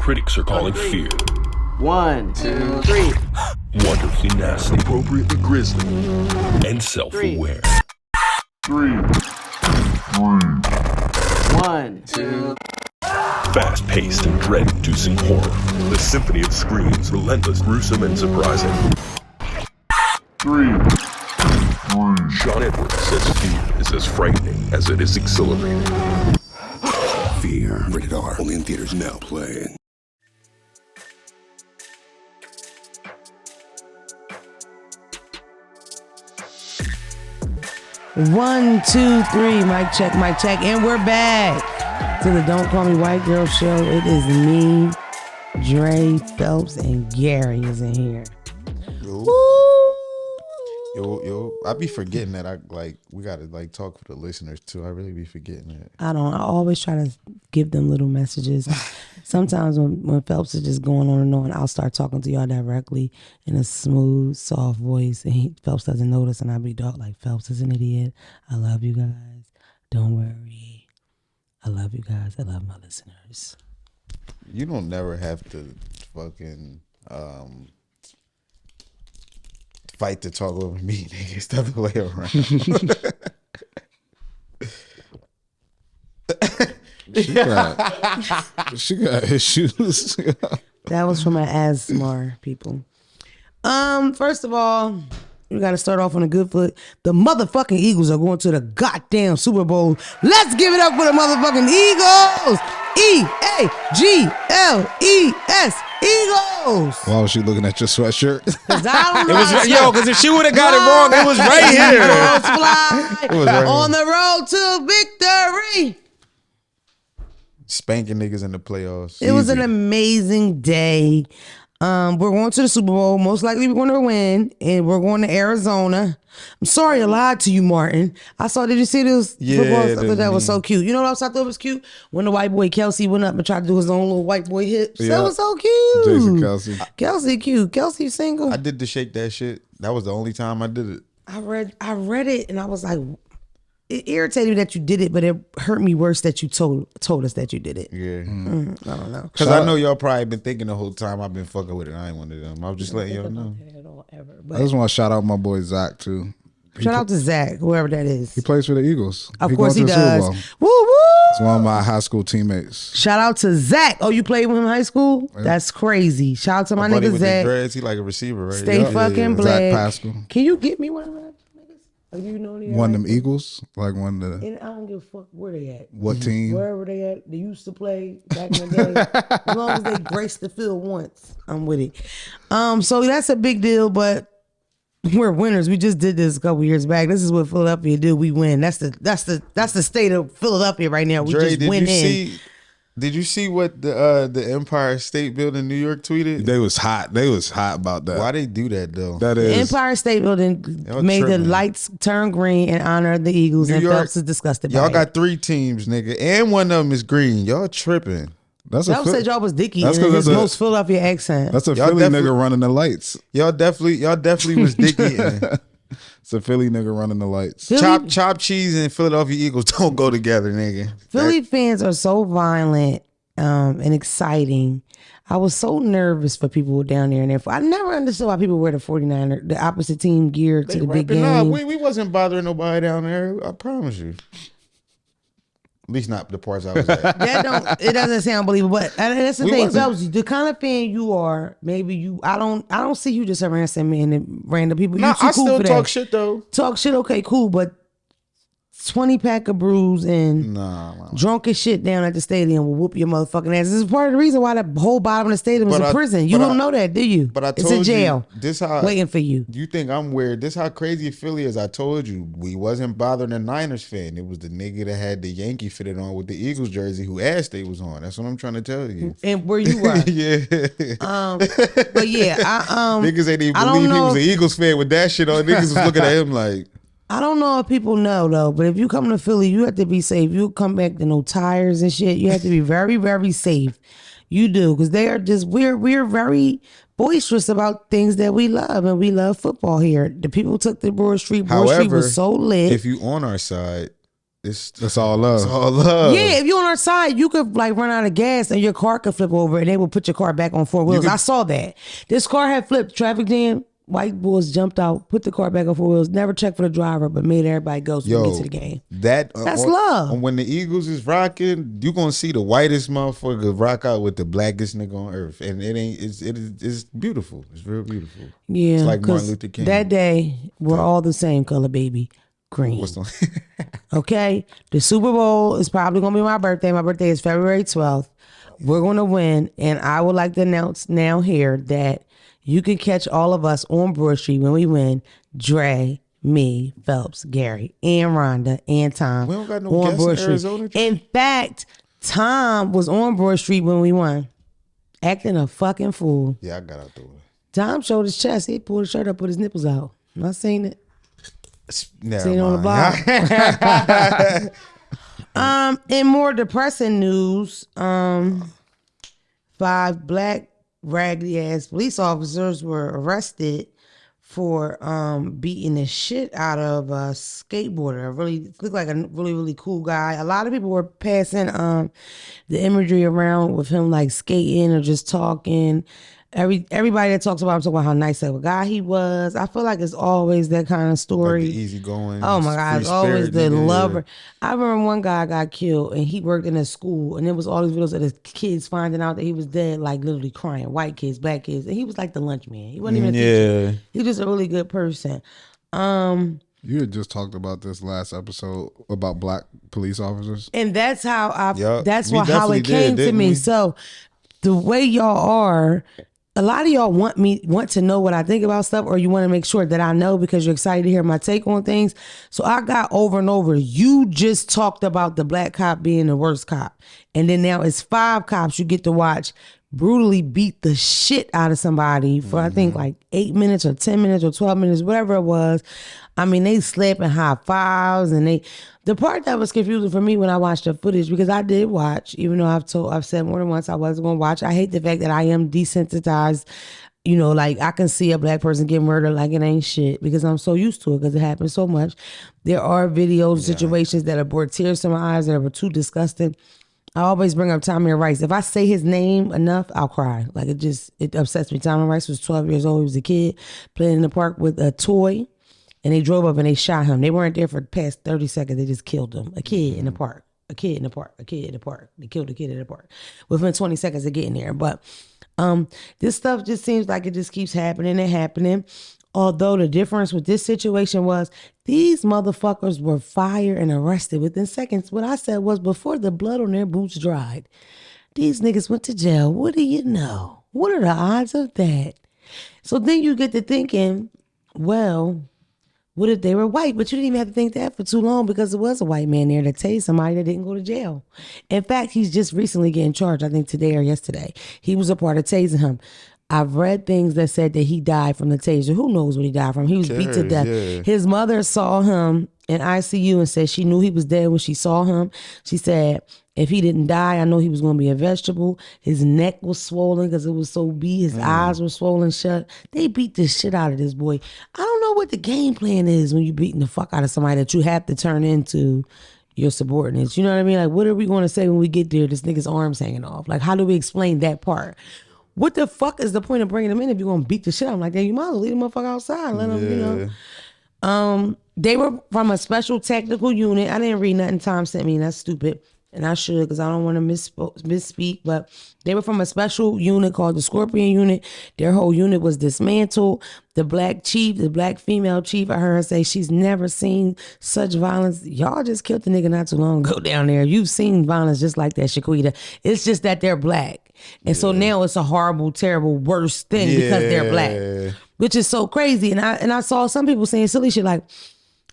critics are calling fear. 1, 2, 3. Wonderfully nasty, appropriately grisly, and self-aware. 3. 1, 2. Fast-paced and dread-inducing horror. The symphony of screams, relentless, gruesome, and surprising. 3. Sean Edwards says fear is as frightening as it is exhilarating. Fear. Rated R. Only in theaters now. Playing. One, two, three. Mic check, and we're back to the Don't Call Me White Girl show. It is me, Dre, Phelps, and Gary is in here. Yo, I be forgetting that we gotta talk for the listeners too. I really be forgetting that. I always try to give them little messages. Sometimes when Phelps is just going on and on, I'll start talking to y'all directly in a smooth, soft voice, and Phelps doesn't notice, and I be like, Phelps is an idiot. I love you guys. Don't worry. I love you guys. I love my listeners. You don't never have to fucking fight to talk over me, nigga. It's the other way around. She got issues. That was from my asthma people. First of all, we got to start off on a good foot. The motherfucking Eagles are going to the goddamn Super Bowl. Let's give it up for the motherfucking Eagles. E-A-G-L-E-S. Eagles. Why was she looking at your sweatshirt? Cause I don't know. Because if she would have got it wrong, it was right here. It was right on the road to victory. Spanking niggas in the playoffs. It was an amazing day. We're going to the Super Bowl. Most likely we're going to win, and we're going to Arizona. I'm sorry I lied to you, Martin. Did you see this football? I thought that was so cute. You know what else I thought was cute? When the white boy Kelsey went up and tried to do his own little white boy hips. Yeah. That was so cute. Jason Kelsey. Kelsey cute. Kelsey single. I did the shake that shit. That was the only time I did it. I read it, and I was like, it irritated me that you did it, but it hurt me worse that you told us that you did it. Yeah. I don't know. Because I know y'all probably been thinking the whole time I've been fucking with it. I ain't one of them. I was just letting y'all know. But I just want to shout out my boy Zach too. Shout out to Zach, whoever that is. He plays for the Eagles. Of course he does. Woo woo! It's one of my high school teammates. Shout out to Zach. Oh, you played with him in high school? Yeah. That's crazy. Shout out to my nigga with Zach. The dreads, he like a receiver, right? Stay fucking black. Zach Pascal. Can you get me one of them niggas? You know one of them Eagles? Like one of the... And I don't give a fuck where they at. What team? Wherever they at. They used to play back in the day. As long as they grace the field once, I'm with it. So that's a big deal, but we're winners. We just did this a couple years back. This is what Philadelphia do. We win. That's the state of Philadelphia right now. We Dre, just win in. Did you see what the Empire State Building in New York tweeted? They was hot. They was hot about that. Why they do that though? That is the Empire State Building made the lights turn green in honor of the Eagles, and Phelps is disgusted by it. Y'all got 3 teams, nigga, and one of them is green. Y'all tripping. Phelps said y'all was dicky in his most Philadelphia accent. That's a Philly nigga running the lights. Y'all definitely was dicky. It's a Philly nigga running the lights. Chopped cheese and Philadelphia Eagles don't go together, nigga. Philly fans are so violent and exciting. I was so nervous for people down there. And I never understood why people wear the 49er, the opposite team gear to the big game. We wasn't bothering nobody down there. I promise you. At least not the parts I was at. It doesn't sound believable, but that's the thing. Phelps, the kind of fan you are, I don't see you just harassing me and random people. No, I cool still for talk that. shit though. Talk shit, okay, cool, but 20 pack of brews and drunk as shit down at the stadium will whoop your motherfucking ass. This is part of the reason why the whole bottom of the stadium is a prison. You don't know that, do you? But I told it's a jail. This how waiting for you. You think I'm weird? This how crazy Philly is. I told you we wasn't bothering the Niners fan. It was the nigga that had the Yankee fitted on with the Eagles jersey who ass they was on. That's what I'm trying to tell you. And where you were. Yeah. But yeah, niggas ain't even believe he was an Eagles fan with that shit on. Niggas was looking at him like. I don't know if people know though, but if you come to Philly, you have to be safe. You come back to no tires and shit. You have to be very, very safe. You do, because they are just we're very boisterous about things that we love, and we love football here. The people took the Broad Street. Broad Street was so lit. If you on our side, That's all love. It's all love. Yeah, if you're on our side, you could like run out of gas and your car could flip over and they will put your car back on four wheels. I saw that. This car had flipped, traffic jam. White boys jumped out, put the car back on four wheels, never checked for the driver, but made everybody go so we get to the game. That's love. When the Eagles is rocking, you gonna see the whitest motherfucker rock out with the blackest nigga on earth, and it's beautiful. It's real beautiful. Yeah, it's like Martin Luther King. That day we're all the same color, baby. Green. Okay, the Super Bowl is probably gonna be my birthday. My birthday is February 12th. We're gonna win, and I would like to announce now here that you can catch all of us on Broad Street when we win. Dre, me, Phelps, Gary, and Rhonda, and Tom. We don't got no on guests Broad in Street. Arizona. In fact, Tom was on Broad Street when we won, acting a fucking fool. Yeah, I got out the way. Tom showed his chest. He pulled his shirt up, put his nipples out. I seen it. Never Seen it on the blog. In more depressing news, 5 black raggedy ass police officers were arrested for beating the shit out of a skateboarder. Looked like a really cool guy. A lot of people were passing the imagery around with him like skating or just talking. Everybody that talks about him talk about how nice of a guy he was. I feel like it's always that kind of story. Like the easy going. Oh my God, it's always the lover. I remember one guy got killed and he worked in a school and there was all these videos of the kids finding out that he was dead, like literally crying. White kids, black kids. And he was like the lunch man. He wasn't even a teacher. He was just a really good person. You had just talked about this last episode about black police officers. And that's how that's we how it came to me. So the way y'all are, a lot of y'all want to know what I think about stuff, or you want to make sure that I know because you're excited to hear my take on things. So I got over and over. You just talked about the black cop being the worst cop. And then now it's 5 cops you get to watch brutally beat the shit out of somebody for I think like 8 minutes or 10 minutes or 12 minutes, whatever it was. I mean, they slapping high fives and the part that was confusing for me when I watched the footage, because I did watch, even though I've said more than once I wasn't going to watch. I hate the fact that I am desensitized. You know, like I can see a black person get murdered like it ain't shit because I'm so used to it because it happens so much. There are videos, situations that have brought tears to my eyes that are too disgusting. I always bring up Tommy Rice. If I say his name enough, I'll cry. Like it upsets me. Tommy Rice was 12 years old. He was a kid playing in the park with a toy. And they drove up and they shot him. They weren't there for the past 30 seconds. They just killed him. A kid in the park. A kid in the park. A kid in the park. They killed a kid in the park. Within 20 seconds of getting there. But this stuff just seems like it just keeps happening and happening. Although the difference with this situation was these motherfuckers were fired and arrested within seconds. What I said was before the blood on their boots dried, these niggas went to jail. What do you know? What are the odds of that? So then you get to thinking, well, what if they were white? But you didn't even have to think that for too long because there was a white man there to tased somebody that didn't go to jail. In fact, he's just recently getting charged, I think today or yesterday. He was a part of tasing him. I've read things that said that he died from the taser. Who knows what he died from? He was beat to death. Yeah. His mother saw him in ICU and said she knew he was dead when she saw him. She said, if he didn't die, I know he was going to be a vegetable. His neck was swollen because it was so beat. His eyes were swollen shut. They beat the shit out of this boy. I don't know what the game plan is when you're beating the fuck out of somebody that you have to turn into your subordinates. You know what I mean? Like, what are we going to say when we get there? This nigga's arm's hanging off. Like, how do we explain that part? What the fuck is the point of bringing him in if you're going to beat the shit out of him like that? You might as well leave the motherfucker outside. Let him, you know. They were from a special technical unit. I didn't read nothing Tom sent me, and that's stupid. And I should because I don't want to misspeak. But they were from a special unit called the Scorpion Unit. Their whole unit was dismantled. The black chief, the black female chief, I heard her say she's never seen such violence. Y'all just killed the nigga not too long ago down there. You've seen violence just like that, Shaquita. It's just that they're black. And so now it's a horrible, terrible, worse thing because they're black. Which is so crazy. And I saw some people saying silly shit like,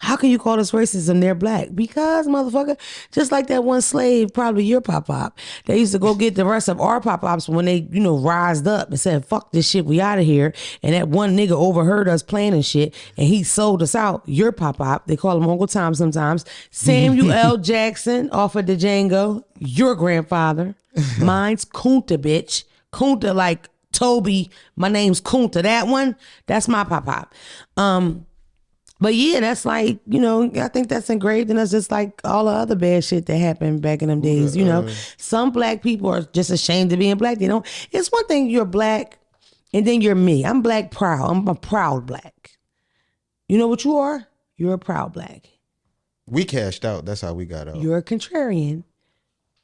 how can you call this racism? They're black. Because, motherfucker, just like that one slave, probably your pop-pop, they used to go get the rest of our pop-pops when they, you know, rised up and said, fuck this shit, we out of here. And that one nigga overheard us planning shit and he sold us out. Your pop-pop, they call him Uncle Tom sometimes. Samuel L. Jackson off of the Django, your grandfather. Mine's Kunta, bitch. Kunta like Toby. My name's Kunta. That one, that's my pop-pop. But yeah, that's like, you know, I think that's engraved in us just like all the other bad shit that happened back in them days. You know, some black people are just ashamed of being black. They don't. It's one thing you're black and then you're me. I'm black proud. I'm a proud black. You know what you are? You're a proud black. We cashed out. That's how we got out. You're a contrarian,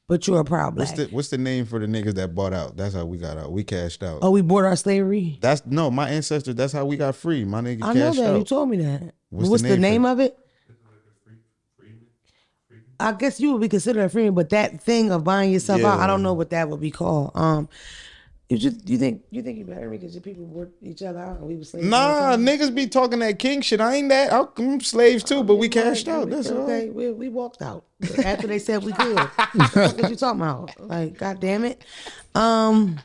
but you're a proud black. What's the name for the niggas that bought out? That's how we got out. We cashed out. Oh, we bought our slavery? That's no, my ancestors. That's how we got free. My nigga I know cashed that. out. You told me that. What's the name for of it? I guess you would be considered a freeman, but that thing of buying yourself out, I don't know what that would be called. You think you better because your people worked each other out and we were slaves? Nah, niggas be talking that king shit. I ain't that. I'm slaves too, but we cashed out. That's okay. all. We walked out after they said we could. What you talking about? Like, God damn it.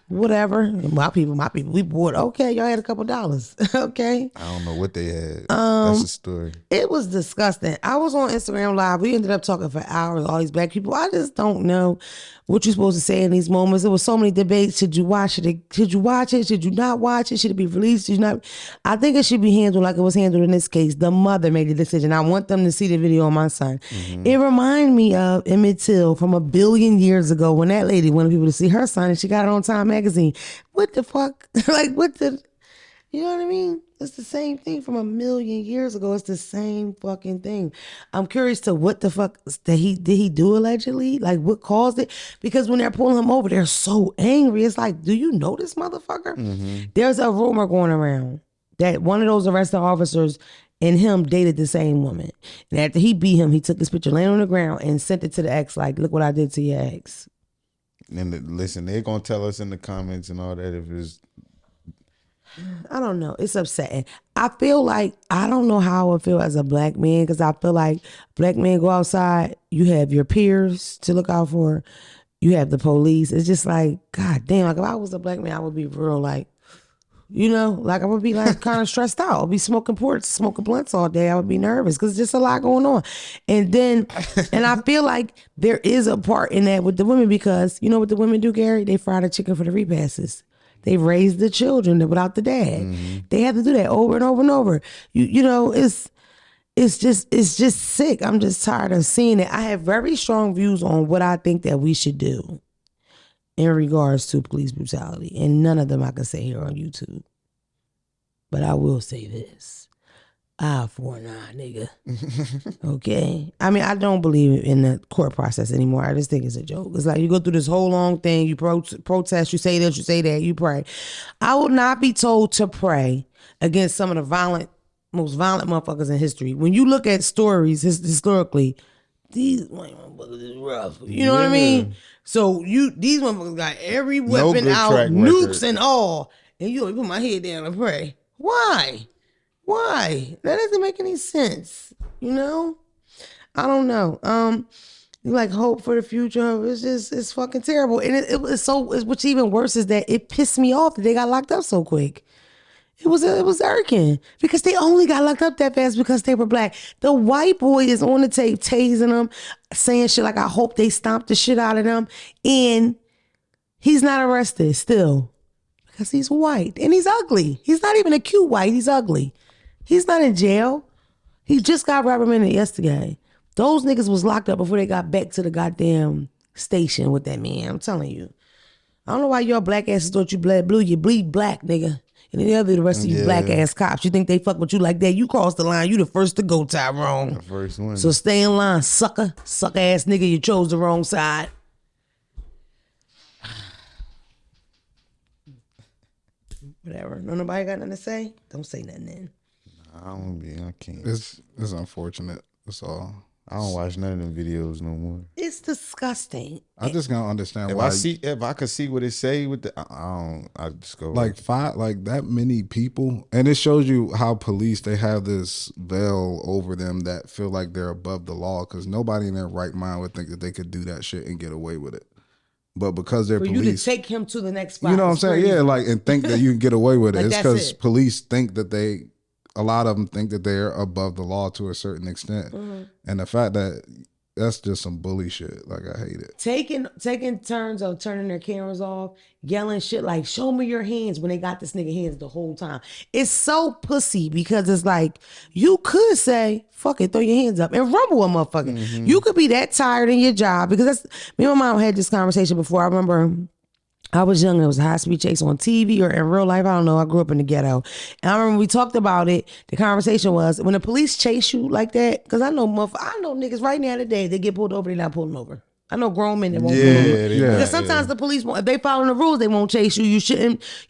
Whatever. My people. We bought. Okay, y'all had a couple dollars. Okay. I don't know what they had. That's a story. It was disgusting. I was on Instagram Live. We ended up talking for hours. All these black people. I just don't know what you're supposed to say in these moments. There was so many debates. Should you watch it? Should you watch it? Should you not watch it? Should it be released? Should you not? I think it should be handled like it was handled in this case. The mother made the decision. I want them to see the video on my son. Mm-hmm. It reminded me of Emmett Till from 1 billion years ago when that lady wanted people to see her son and she got it on Time magazine. What the fuck? Like, what the... You know what I mean? It's the same thing from 1 million years ago. It's the same fucking thing. I'm curious to what the fuck did he do allegedly? Like, what caused it? Because when they're pulling him over, they're so angry. It's like, do you know this motherfucker? Mm-hmm. There's a rumor going around that one of those arresting officers and him dated the same woman. And after he beat him, he took his picture laying on the ground and sent it to the ex, like, look what I did to your ex. And listen, they're going to tell us in the comments and all that if it's... I don't know. It's upsetting. I feel like, I don't know how I would feel as a black man, because I feel like black men go outside, you have your peers to look out for, you have the police. It's just like, God damn, like if I was a black man, I would be real like, you know, like I would be like kind of stressed out. I'd be smoking blunts all day. I would be nervous because there's just a lot going on. And I feel like there is a part in that with the women, because you know what the women do, Gary? They fry the chicken for the repasses. They raise the children without the dad. Mm-hmm. They have to do that over and over and over. You know, it's just sick. I'm just tired of seeing it. I have very strong views on what I think that we should do in regards to police brutality. And none of them I can say here on YouTube. But I will say this. I for an eye, nigga. Okay? I mean, I don't believe in the court process anymore. I just think it's a joke. It's like you go through this whole long thing, you protest, you say this, you say that, you pray. I will not be told to pray against some of the most violent motherfuckers in history. When you look at stories historically, these motherfuckers is rough. You know what I mean? So these motherfuckers got every weapon out, nukes and all. And you put my head down and pray. Why? That doesn't make any sense. You know? I don't know. Like hope for the future. It's fucking terrible. And what's even worse is that it pissed me off that they got locked up so quick. It was irking because they only got locked up that fast because they were black. The white boy is on the tape tasing them, saying shit like, I hope they stomp the shit out of them. And he's not arrested still because he's white and he's ugly. He's not even a cute white. He's ugly. He's not in jail. He just got reprimanded yesterday. Those niggas was locked up before they got back to the goddamn station with that man. I'm telling you. I don't know why your black asses thought you bled blue. You bleed black, nigga. And the rest of you black ass cops, you think they fuck with you like that? You cross the line, you the first to go, Tyrone. The first one. So stay in line, sucker. Sucker ass nigga, you chose the wrong side. Whatever. No, nobody got nothing to say? Don't say nothing then. I can't. It's unfortunate. That's all. I don't watch none of them videos no more. It's disgusting. I just don't understand if why. If I could see what it say with the, I just go like that many people, and it shows you how police, they have this veil over them that feel like they're above the law, because nobody in their right mind would think that they could do that shit and get away with it. But because they're police, you to take him to the next spot. You know what I'm saying? Yeah, like, and think that you can get away with it. Like, it's because police think that a lot of them think that they're above the law to a certain extent. Mm-hmm. And the fact that that's just some bully shit. Like, I hate it. Taking turns of turning their cameras off, yelling shit like, show me your hands, when they got this nigga hands the whole time. It's so pussy because it's like, you could say, fuck it, throw your hands up and rumble a motherfucker. Mm-hmm. You could be that tired in your job, because that's, me and my mom had this conversation before. I remember I was young and it was a high-speed chase on TV or in real life. I don't know. I grew up in the ghetto. And I remember we talked about it. The conversation was, when the police chase you like that, because I know niggas right now today, they get pulled over, they're not pulling over. I know grown men that won't pull over. Because sometimes the police won't, if they follow the rules, they won't chase you. You're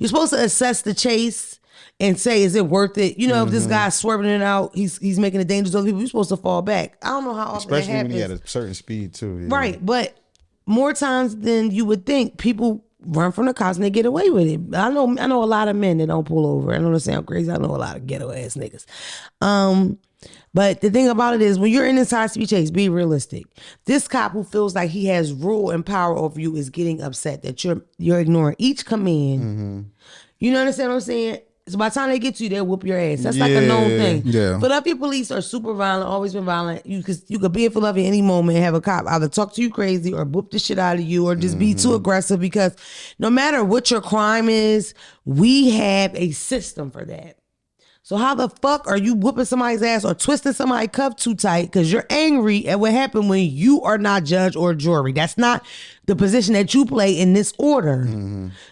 supposed to assess the chase and say, is it worth it? You know, if this guy's swerving it out, he's making it dangerous to other people, you're supposed to fall back. I don't know how often Especially that happens. when he at a certain speed too. Yeah. Right, but more times than you would think, people run from the cops and they get away with it. I know a lot of men that don't pull over. I know that sound crazy. I know a lot of ghetto ass niggas. But the thing about it is, when you're in this high-speed chase, be realistic. This cop who feels like he has rule and power over you is getting upset that you're ignoring each command. Mm-hmm. You know what I'm saying? So by the time they get to you, they'll whoop your ass. That's like a known thing. Yeah. Philadelphia police are super violent, always been violent. You could be in Philadelphia any moment and have a cop either talk to you crazy or whoop the shit out of you or just be too aggressive, because no matter what your crime is, we have a system for that. So how the fuck are you whooping somebody's ass or twisting somebody's cuff too tight because you're angry at what happened when you are not judge or jury? That's not the position that you play in this order.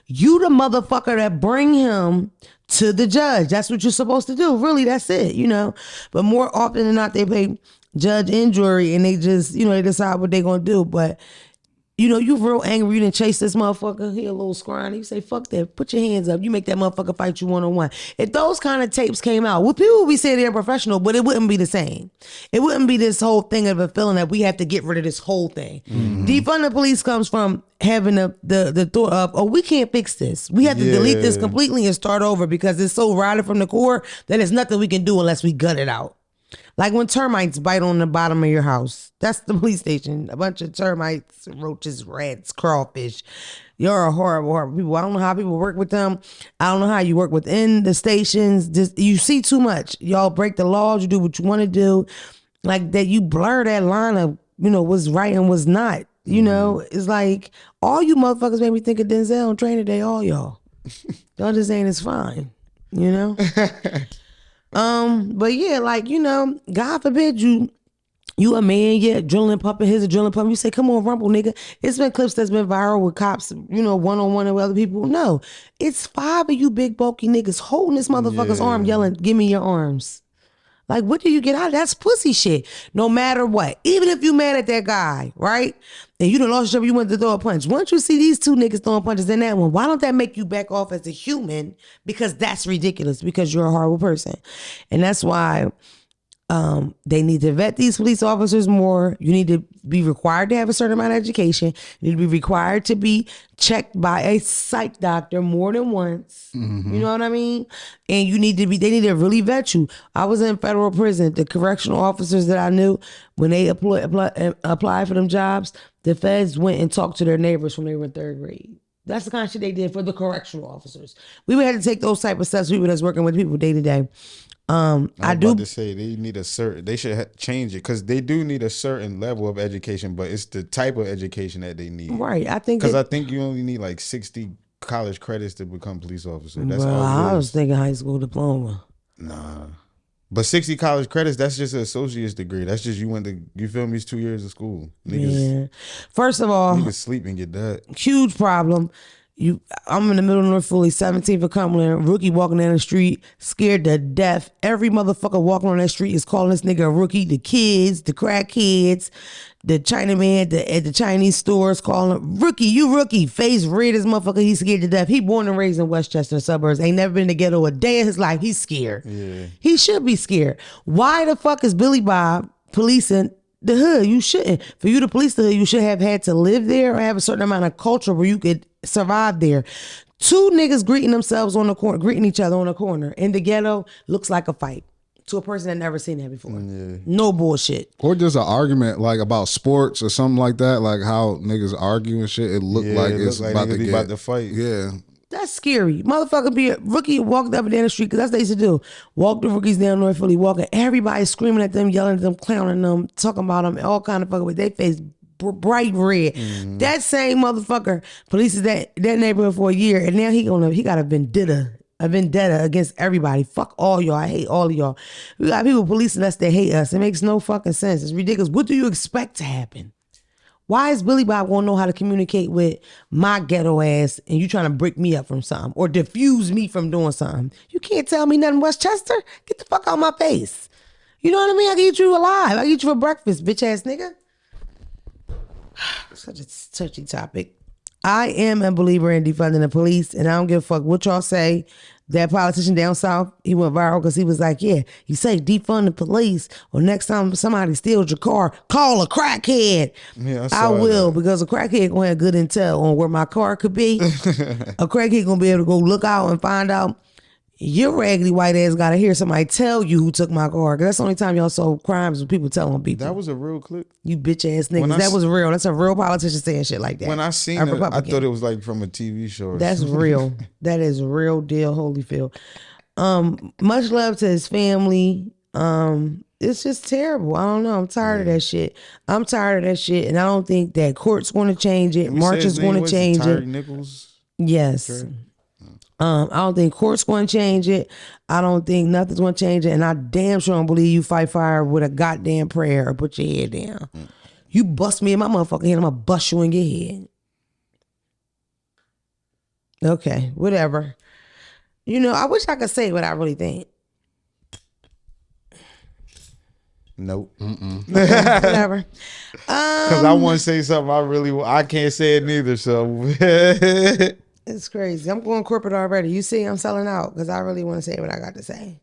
You the motherfucker that bring him to the judge. That's what you're supposed to do. Really, that's it, you know. But more often than not, they play judge and jury and they just, you know, they decide what they're going to do. But, you know, you real angry, you didn't chase this motherfucker, he a little scrawny. You say, fuck that, put your hands up. You make that motherfucker fight you one-on-one. If those kind of tapes came out, well, people would be saying they're professional, but it wouldn't be the same. It wouldn't be this whole thing of a feeling that we have to get rid of this whole thing. Defunding police comes from having the thought of, oh, we can't fix this. We have to delete this completely and start over because it's so rotted from the core that there's nothing we can do unless we gut it out. Like when termites bite on the bottom of your house. That's the police station. A bunch of termites, roaches, rats, crawfish. You're a horrible, horrible people. I don't know how people work with them. I don't know how you work within the stations. Just, you see too much. Y'all break the laws. You do what you want to do. Like that, you blur that line of, you know, what's right and what's not. You know, it's like all you motherfuckers made me think of Denzel on Training Day. All y'all. Y'all just saying it's fine. You know? But yeah, like, you know, God forbid you a man, drilling pumping, here's a drilling pump. You say, come on, rumble, nigga. It's been clips that's been viral with cops, you know, one-on-one and with other people. No, it's 5 of you big bulky niggas holding this motherfucker's arm, yelling, give me your arms. Like, what do you get out of that? That's pussy shit. No matter what. Even if you mad at that guy, right? And you done lost your job, you went to throw a punch. Once you see these two niggas throwing punches in that one, why don't that make you back off as a human? Because that's ridiculous, because you're a horrible person. And that's why they need to vet these police officers more. You need to be required to have a certain amount of education. You need to be required to be checked by a psych doctor more than once. You know what I mean? And they need to really vet you. I was in federal prison. The correctional officers that I knew, when they applied for them jobs, the feds went and talked to their neighbors when they were in 3rd grade. That's the kind of shit they did for the correctional officers. We would have to take those type of steps. People that's working with people day to day. I do about to say they should change it, because they do need a certain level of education, but it's the type of education that they need. Right. I think you only need like 60 college credits to become police officer. That's well, all. I was thinking high school diploma. Nah. But 60 college credits, that's just an associate's degree. That's just you feel me, it's 2 years of school. Niggas, First of all, niggas sleep and get that. Huge problem. I'm in the middle of North Philly, 17th of Cumberland, rookie walking down the street, scared to death. Every motherfucker walking on that street is calling this nigga a rookie. The kids, the crack kids, the Chinaman at the Chinese stores calling him, rookie, you rookie. Face red as motherfucker, he's scared to death. He born and raised in Westchester suburbs. Ain't never been to ghetto a day in his life. He's scared. Yeah. He should be scared. Why the fuck is Billy Bob policing the hood? You shouldn't. For you to police the hood, you should have had to live there or have a certain amount of culture where you could survive there. 2 niggas greeting themselves on the corner, greeting each other on the corner in the ghetto looks like a fight to a person that never seen that before. No bullshit. Or just an argument like about sports or something like that, like how niggas argue and shit. It looked like it's about to fight. Yeah. That's scary. Motherfucker be a rookie walked up and down the street, because that's what they used to do. Walk the rookies down North Philly, walking. Everybody screaming at them, yelling at them, clowning them, talking about them, all kind of fucking with their face bright red. That same motherfucker polices that neighborhood for a year, and now he got a vendetta against everybody. Fuck all y'all. I hate all of y'all. We got people policing us that hate us. It makes no fucking sense. It's ridiculous. What do you expect to happen? Why is Billy Bob gonna know how to communicate with my ghetto ass and you trying to break me up from something or diffuse me from doing something? You can't tell me nothing, Westchester. Get the fuck out of my face. You know what I mean? I can eat you alive. I can eat you for breakfast, bitch ass nigga. Such a touchy topic. I am a believer in defunding the police, and I don't give a fuck what y'all say. That politician down south, he went viral because he was like, yeah, you say defund the police, or next time somebody steals your car, call a crackhead. Yeah, I will, that. because a crackhead gonna have good intel on where my car could be. A crackhead gonna be able to go look out and find out. Your raggedy white ass gotta hear somebody tell you who took my car. Cause that's the only time y'all saw crimes when people telling people. That was a real clip. You bitch ass niggas. That was real. That's a real politician saying shit like that. When I seen it, I thought it was like from a TV show. Or That's something. real. That is real deal, Holyfield. Much love to his family. It's just terrible. I don't know. I'm tired of that shit. I'm tired of that shit, and I don't think that court's going to change it. March is going to change Tyre it. Nichols. Yes. Sure. I don't think court's going to change it. I don't think nothing's going to change it. And I damn sure don't believe you fight fire with a goddamn prayer or put your head down. You bust me in my motherfucking head, I'm going to bust you in your head. Okay, whatever. You know, I wish I could say what I really think. Nope. Whatever. Because I want to say something I can't say it neither. So It's crazy. I'm going corporate already. You see, I'm selling out because I really want to say what I got to say.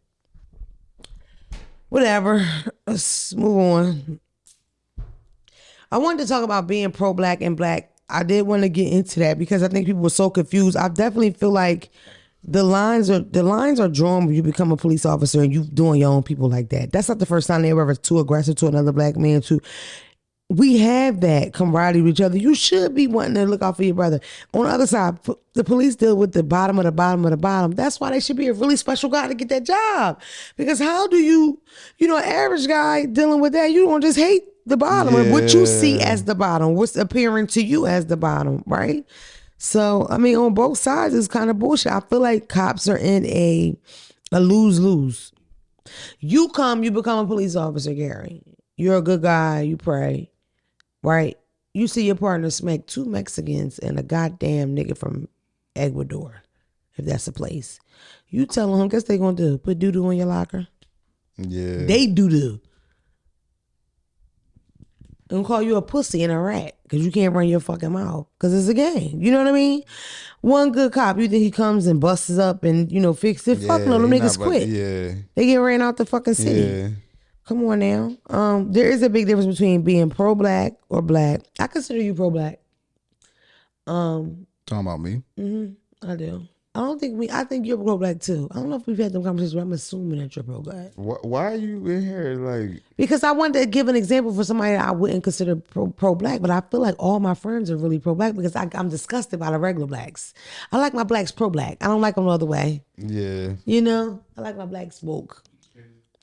Whatever. Let's move on. I wanted to talk about being pro-black and black. I did want to get into that because I think people were so confused. I definitely feel like the lines are drawn when you become a police officer and you doing your own people like that. That's not the first time they were ever too aggressive to another black man. We have that camaraderie with each other. You should be wanting to look out for your brother. On the other side, the police deal with the bottom of the bottom of the bottom. That's why they should be a really special guy to get that job. Because how do you an average guy dealing with that, you don't just hate the bottom or what you see as the bottom, what's appearing to you as the bottom, right? So, I mean, on both sides, it's kind of bullshit. I feel like cops are in a lose-lose. You become a police officer, Gary. You're a good guy, you pray. Right? You see your partner smack 2 Mexicans and a goddamn nigga from Ecuador, if that's a place. You telling them, guess they gonna do? Put doo-doo in your locker? yeah, They doo-doo. And call you a pussy and a rat because you can't run your fucking mouth because it's a game. You know what I mean? One good cop, you think he comes and busts up and, fix it? Fuck no, them niggas quit. Yeah, They get ran out the fucking city. yeah. Come on now. There is a big difference between being pro-black or black. I consider you pro-black. Talking about me? I do. I think you're pro-black too. I don't know if we've had them conversations, but I'm assuming that you're pro-black. Why are you in here like? Because I wanted to give an example for somebody that I wouldn't consider pro-black, but I feel like all my friends are really pro-black because I'm disgusted by the regular blacks. I like my blacks pro-black. I don't like them the other way. Yeah. I like my blacks woke,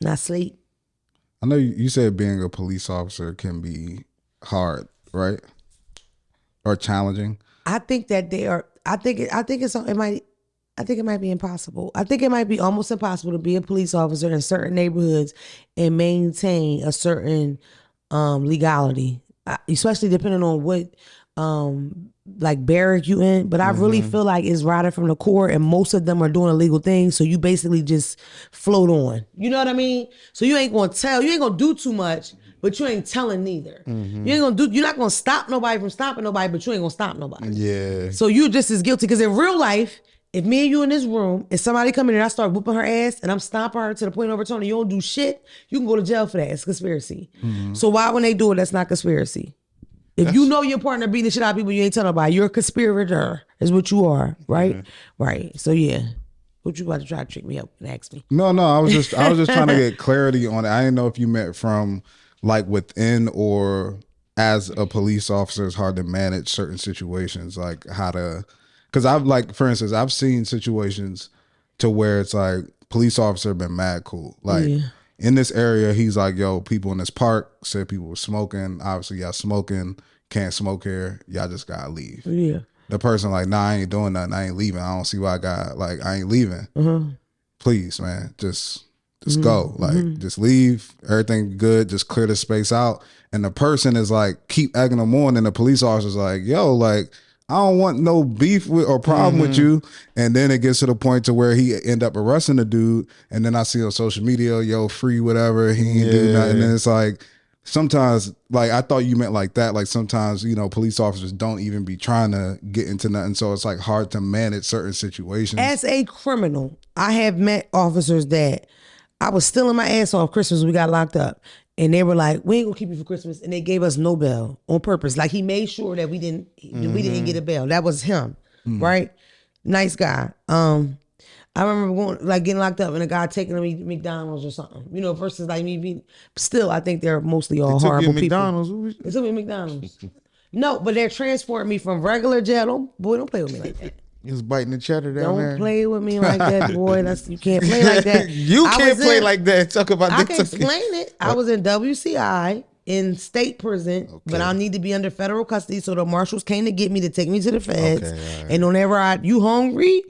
not sleep. I know you said being a police officer can be hard, right? Or challenging. I think that they are. I think it might be impossible. I think it might be almost impossible to be a police officer in certain neighborhoods and maintain a certain legality, especially depending on what barrack you in. But I really feel like it's riding from the core, and most of them are doing illegal things. So you basically just float on. You know what I mean? So you ain't gonna do too much, but you ain't telling neither. You're not gonna stop nobody from stopping nobody, but you ain't gonna stop nobody. Yeah. So you just as guilty, because in real life, if me and you in this room, if somebody come in and I start whooping her ass and I'm stomping her to the point of overturning, you don't do shit, you can go to jail for that. It's conspiracy. So why when they do it, that's not conspiracy? If you know your partner beating the shit out of people, you ain't telling nobody. You're a conspirator, is what you are, right? Right. So yeah. What you about to try to trick me up and ask me? No, I was just trying to get clarity on it. I didn't know if you meant from like within or as a police officer, it's hard to manage certain situations, like how to Because I've like, for instance, I've seen situations to where it's like police officer been mad cool. Like in this area, he's like, yo, people in this park said people were smoking. Obviously, y'all smoking. Can't smoke here. Y'all just gotta leave. Yeah. The person like, nah, I ain't doing nothing. I ain't leaving. I don't see why I ain't leaving. Please, man, just go. Like, just leave. Everything good. Just clear the space out. And the person is like, keep egging them on. And the police officer's like, yo, like, I don't want no beef with or problem with you. And then it gets to the point to where he end up arresting the dude. And then I see on social media, yo, free whatever. He ain't do nothing. And then it's like, sometimes, like, I thought you meant like that. Like, sometimes, you know, police officers don't even be trying to get into nothing. So it's like hard to manage certain situations. As a criminal, I have met officers that I was stealing my ass off Christmas when we got locked up. And they were like, we ain't gonna keep you for Christmas. And they gave us no bail on purpose. Like, he made sure that we didn't get a bail. That was him, right? Nice guy. I remember getting locked up and a guy taking me to McDonald's or something. You know, versus like me being, still, I think they're mostly all horrible people. McDonald's? They took me to McDonald's. No, but they're transporting me from regular jail. Boy, don't play with me like that. He was biting the cheddar down there. Don't play with me like that, boy. You can't play like that. You can't play like that. Talk about I can explain it. I was in WCI in state prison, but I need to be under federal custody. So the marshals came to get me to take me to the feds. Right. And whenever you hungry?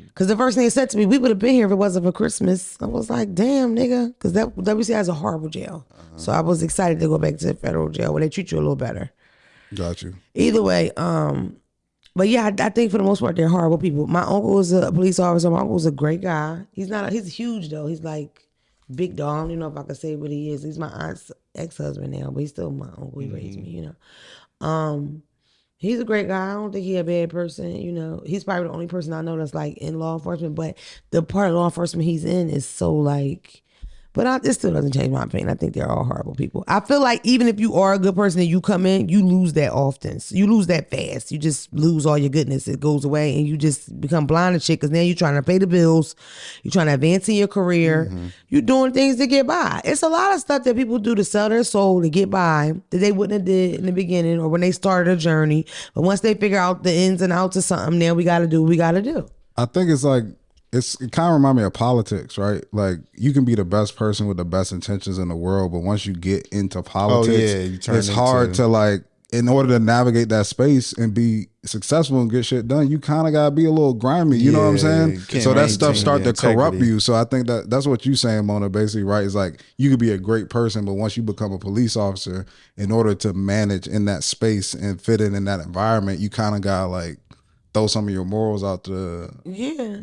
Because the first thing they said to me, we would have been here if it wasn't for Christmas. I was like, damn, nigga. Because that WCI is a horrible jail. So I was excited to go back to the federal jail where they treat you a little better. Got you. Either way, but yeah, I think for the most part, they're horrible people. My uncle was a police officer. My uncle was a great guy. He's huge though. He's like big dog. I don't even know if I can say what he is. He's my aunt's ex-husband now, but he's still my uncle. He raised me, you know. He's a great guy. I don't think he's a bad person, you know. He's probably the only person I know that's like in law enforcement, but the part of law enforcement he's in is so like, but it still doesn't change my opinion. I think they're all horrible people. I feel like even if you are a good person and you come in, you lose that often. So you lose that fast. You just lose all your goodness. It goes away and you just become blind to shit because now you're trying to pay the bills. You're trying to advance in your career. You're doing things to get by. It's a lot of stuff that people do to sell their soul to get by that they wouldn't have did in the beginning or when they started a journey. But once they figure out the ins and outs of something, now we got to do what we got to do. I think it's like, it kind of reminds me of politics, right? Like, you can be the best person with the best intentions in the world, but once you get into politics, it's hard to, like, in order to navigate that space and be successful and get shit done, you kind of got to be a little grimy, you know what I'm saying? So that stuff start to corrupt you. So I think that's what you're saying, Mona, basically, right? It's like, you could be a great person, but once you become a police officer, in order to manage in that space and fit in that environment, you kind of got to, like, throw some of your morals out the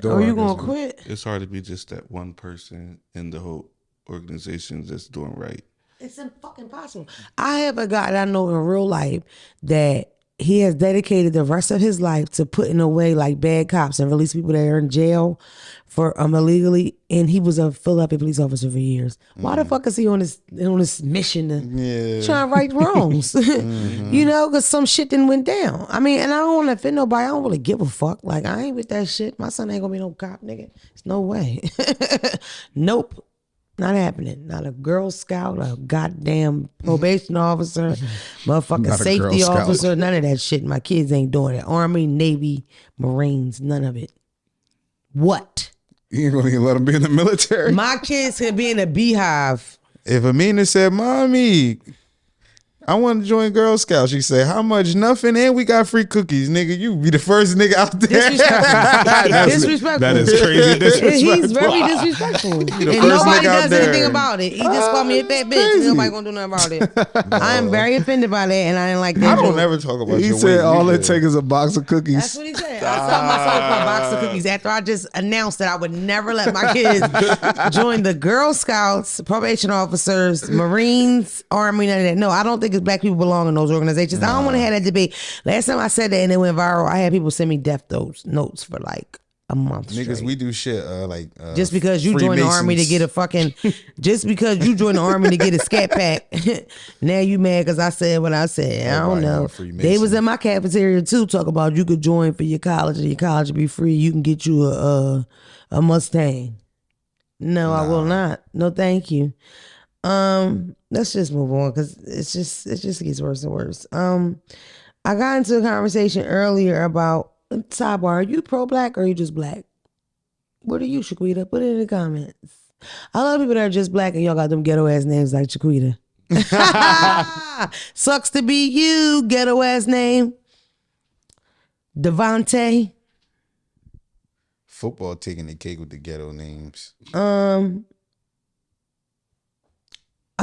door. Or you gonna quit? It's hard to be just that one person in the whole organization that's doing right. It's fucking impossible. I have a guy that I know in real life that he has dedicated the rest of his life to putting away like bad cops and release people that are in jail for illegally. And he was a Philadelphia police officer for years. Why the fuck is he on this mission to try and right wrongs? You know, because some shit didn't went down. I mean, and I don't want to offend nobody. I don't really give a fuck. Like, I ain't with that shit. My son ain't gonna be no cop, nigga. There's no way. Nope. Not happening. Not a Girl Scout, a goddamn probation officer, motherfucking safety officer, none of that shit. My kids ain't doing it. Army, Navy, Marines, none of it. What? You ain't gonna even let them be in the military? My kids can be in a beehive. If Amina said, "Mommy, I want to join Girl Scouts," she said, "How much? Nothing, and we got free cookies, nigga. You be the first nigga out there." Disrespectful. That is crazy disrespectful. He's very disrespectful. And nobody does anything about it. He just called me a fat bitch. And nobody gonna do nothing about it. I am very offended by that, and I didn't like that. I don't ever talk about He your said weight all either. it takes is a box of cookies. That's what he said. I saw myself for a box of cookies after I just announced that I would never let my kids join the Girl Scouts, probation officers, Marines, Army, none of that. No, I don't think it's black people belong in those organizations. I don't want to have that debate. Last time I said that and it went viral, I had people send me death notes for like a month Niggas, straight. we do shit just because you joined the army to get a fucking, just because you joined the army to get a scat pack, now you mad because I said what I said. I don't know. They was in my cafeteria too, talk about you could join for your college and your college will be free. You can get you a Mustang. No, I will not. No, thank you. Let's just move on because it just gets worse and worse. I got into a conversation earlier about sidebar, are you pro-black or are you just black? What are you, Shaquita? Put it in the comments. I love people that are just black and y'all got them ghetto ass names like Shaquita. Sucks to be you, ghetto ass name. Devontae. Football taking the cake with the ghetto names. I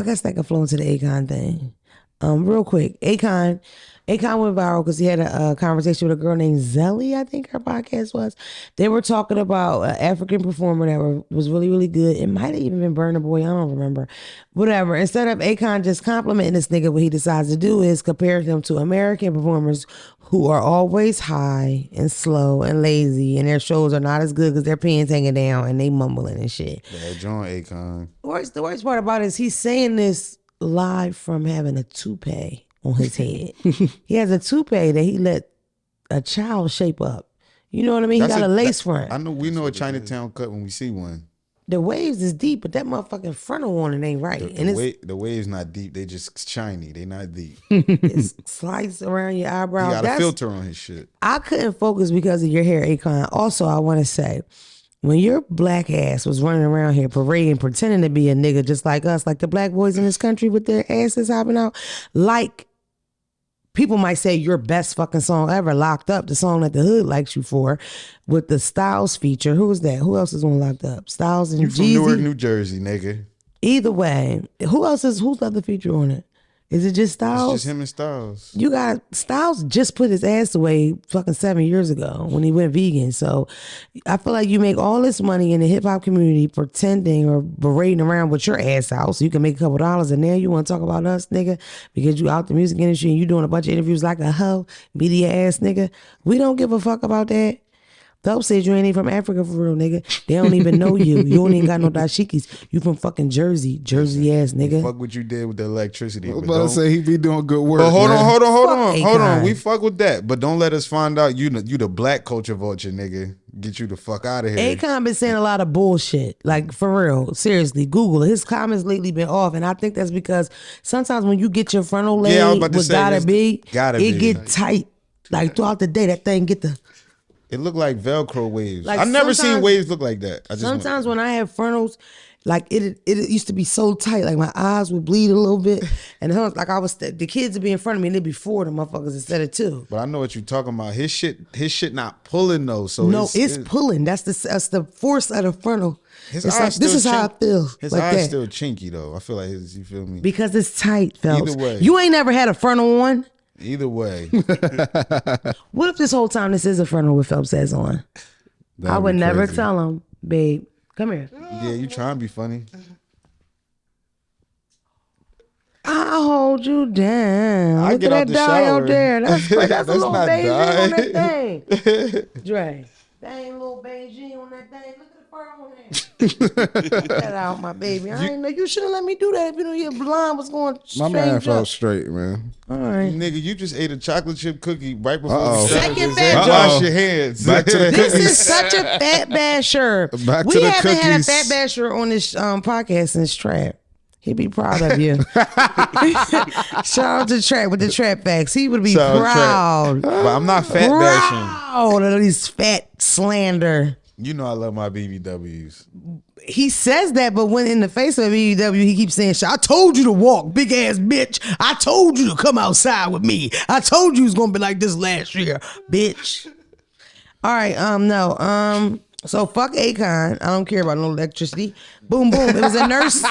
guess that could flow into the Akon thing. Real quick, Akon went viral because he had a conversation with a girl named Zelly, I think her podcast was. They were talking about an African performer that was really, really good. It might have even been Burna Boy, I don't remember. Whatever. Instead of Akon just complimenting this nigga, what he decides to do is compare him to American performers who are always high and slow and lazy, and their shows are not as good because their pants hanging down and they mumbling and shit. Yeah, John Akon. The worst part about it is he's saying this live from having a toupee on his head. He has a toupee that he let a child shape up. You know what I mean? He got a lace front. I know we know a Chinatown cut when we see one. The waves is deep, but that motherfucking frontal on it ain't right. The wave's not deep. They just shiny. They not deep. It's sliced around your eyebrow. He got a filter on his shit. I couldn't focus because of your hair, Akon. Also, I want to say, when your black ass was running around here parading, pretending to be a nigga just like us, like the black boys in this country with their asses hopping out, like people might say your best fucking song ever, Locked Up, the song that the hood likes you for, with the Styles feature. Who was that? Who else is on Locked Up? Styles and You Jeezy? from Newark, New Jersey, nigga. Either way, who's the other feature on it? Is it just Styles? It's just him and Styles. You got Styles just put his ass away fucking 7 years ago when he went vegan. So I feel like you make all this money in the hip hop community pretending or berating around with your ass out so you can make a couple dollars, and now you want to talk about us, nigga, because you out the music industry and you doing a bunch of interviews like a hoe, media ass nigga. We don't give a fuck about that. Dope said you ain't even from Africa for real, nigga. They don't even know you. You don't even got no dashikis. You from fucking Jersey ass nigga. Fuck what you did with the electricity. I was about to say he be doing good work. But hold man. on. We fuck with that, but don't let us find out you the black culture vulture, nigga. Get you the fuck out of here. Akon been saying a lot of bullshit, like for real. Seriously, Google it. His comments lately been off, and I think that's because sometimes when you get your frontal laid, it get tight. Like throughout the day, that thing get the. It looked like Velcro waves. Like I've never seen waves look like that. Sometimes when I have frontals, like it used to be so tight, like my eyes would bleed a little bit, and like the kids would be in front of me, and it'd be 4 of the motherfuckers instead of 2. But I know what you're talking about. His shit not pulling though. So no, it's pulling. That's the force of the frontal. His it's like, this is how I feel. His like eyes that. still chinky though. I feel like you feel me? Because it's tight, Phelps. Either way. You ain't never had a frontal on. Either way. What if this whole time this is a frontal with Phelps says on? I would never tell him, babe, come here. Yeah, you trying to be funny. I'll hold you down. I Look get at out that the dye shower. out there. That's a little not beige dye. on that thing. Dre, that ain't a little beige on that thing. Look at the fur on there. Get that out, my baby. I ain't know you should have let me do that if you knew your blonde was going straight. My man felt up. straight, man. All right. Nigga, you just ate a chocolate chip cookie right before Uh-oh. we started Second this. batch. Wash your hands. Back to the This cookies. is such a fat basher. Back we to the haven't had a cookies. fat basher on this podcast since Trap. He'd be proud of you. Shout out to Trap with the Trap facts. He would be Shout out proud. But I'm not fat bashing. Proud of these fat slander. You know I love my BBWs. He says that, but when in the face of BBW, he keeps saying, "I told you to walk, big ass bitch. I told you to come outside with me. I told you it was gonna be like this last year, bitch." All right, no. So fuck Akon. I don't care about no electricity. Boom, boom. It was a nurse.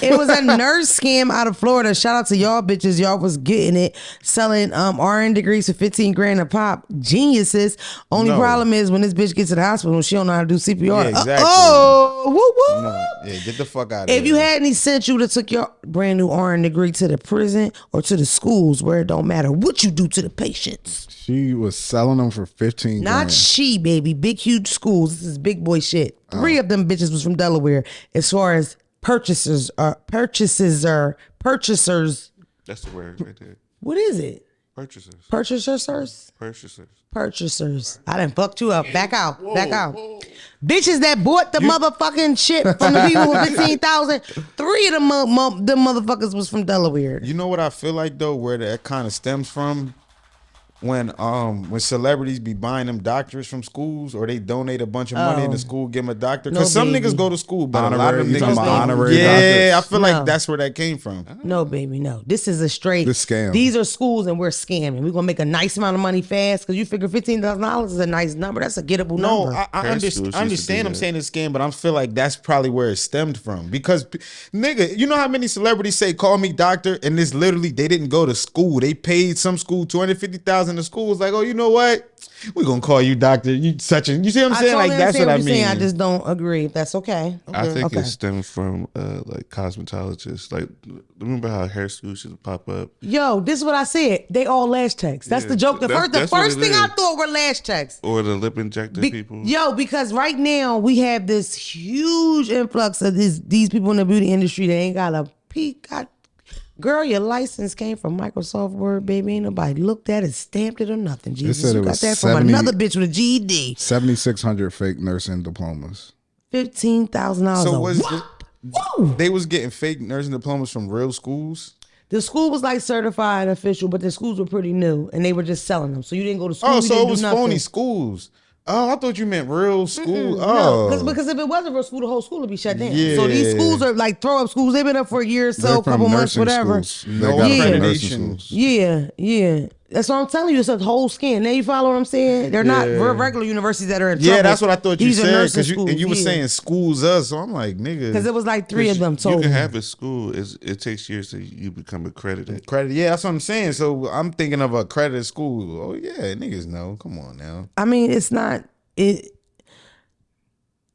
It was a nurse scam out of Florida. Shout out to y'all bitches. Y'all was getting it, selling RN degrees for 15 grand a pop. Geniuses. Only problem is when this bitch gets to the hospital, she don't know how to do CPR. Yeah, exactly. Oh, woo woo. No, yeah, get the fuck out of here. If you hadn't sent you to took your brand new RN degree to the prison or to the schools where it don't matter what you do to the patients. She was selling them for 15 Not grand. she, baby. Big, huge schools. This is big boy shit. 3 of them bitches was from Delaware. As far as purchasers. That's the word right there. What is it? Purchasers. Purchasers. I done fucked you up. Back out. Back out. Bitches that bought the motherfucking shit from the people with 15,000. 3 of them motherfuckers was from Delaware. You know what I feel like though, where that kind of stems from? when celebrities be buying them doctors from schools, or they donate a bunch of money and the school give them a doctor? Because some niggas go to school, but a lot of them You talking niggas about honorary yeah, doctors? I feel No. like that's where that came from. No, baby, no. This is a straight This scam. These are schools and we're scamming. We're gonna make a nice amount of money fast because you figure $15,000 is a nice number. That's a gettable No, number. I Parents schools used to understand. do I'm that. saying it's scam, but I feel like that's probably where it stemmed from. Because, nigga, you know how many celebrities say "call me doctor," and this literally they didn't go to school. They paid some school $250,000. The school was like, "Oh, you know what? We're gonna call you doctor. You such a." You see what I'm saying? totally Like that's understand what I you're mean. saying. I just don't agree. That's okay. I think Okay. it stemmed from like cosmetologists. Like, remember how hair schools used to pop up? Yo, this is what I said. They all lash checks. That's Yeah, the joke. The that's first what it thing I is. thought were lash checks. Or the lip injector people. Yo, because right now we have this huge influx of these people in the beauty industry that ain't got a peak. Girl, your license came from Microsoft Word, baby. Ain't nobody looked at it, stamped it, or nothing. Jesus, said you it got was that from 70 another bitch with a GED. 7,600 fake nursing diplomas. $15,000. So a was whoop. they was getting fake nursing diplomas from real schools? The school was like certified official, but the schools were pretty new, and they were just selling them. So you didn't go to school. Oh, you so didn't it do was nothing. phony schools. Oh, I thought you meant real school. No, Oh, because if it wasn't real school, the whole school would be shut down. Yeah. So these schools are like throw up schools. They've been up for a year or so, They're a couple from months, nursing whatever. schools. No They got it from accreditation. nursing schools. Yeah. That's what I'm telling you. It's a whole scam. Now you follow what I'm saying? They're not regular universities that are in trouble. yeah, that's what I thought you These are said. nursing Because schools, you were yeah. saying schools us. So I'm like, nigga. Because it was like three of them You told can me. have a school. It takes years to you become accredited. credit. Yeah, that's what I'm saying. So I'm thinking of a accredited school. Oh yeah, niggas know. Come on now. I mean, it's not it.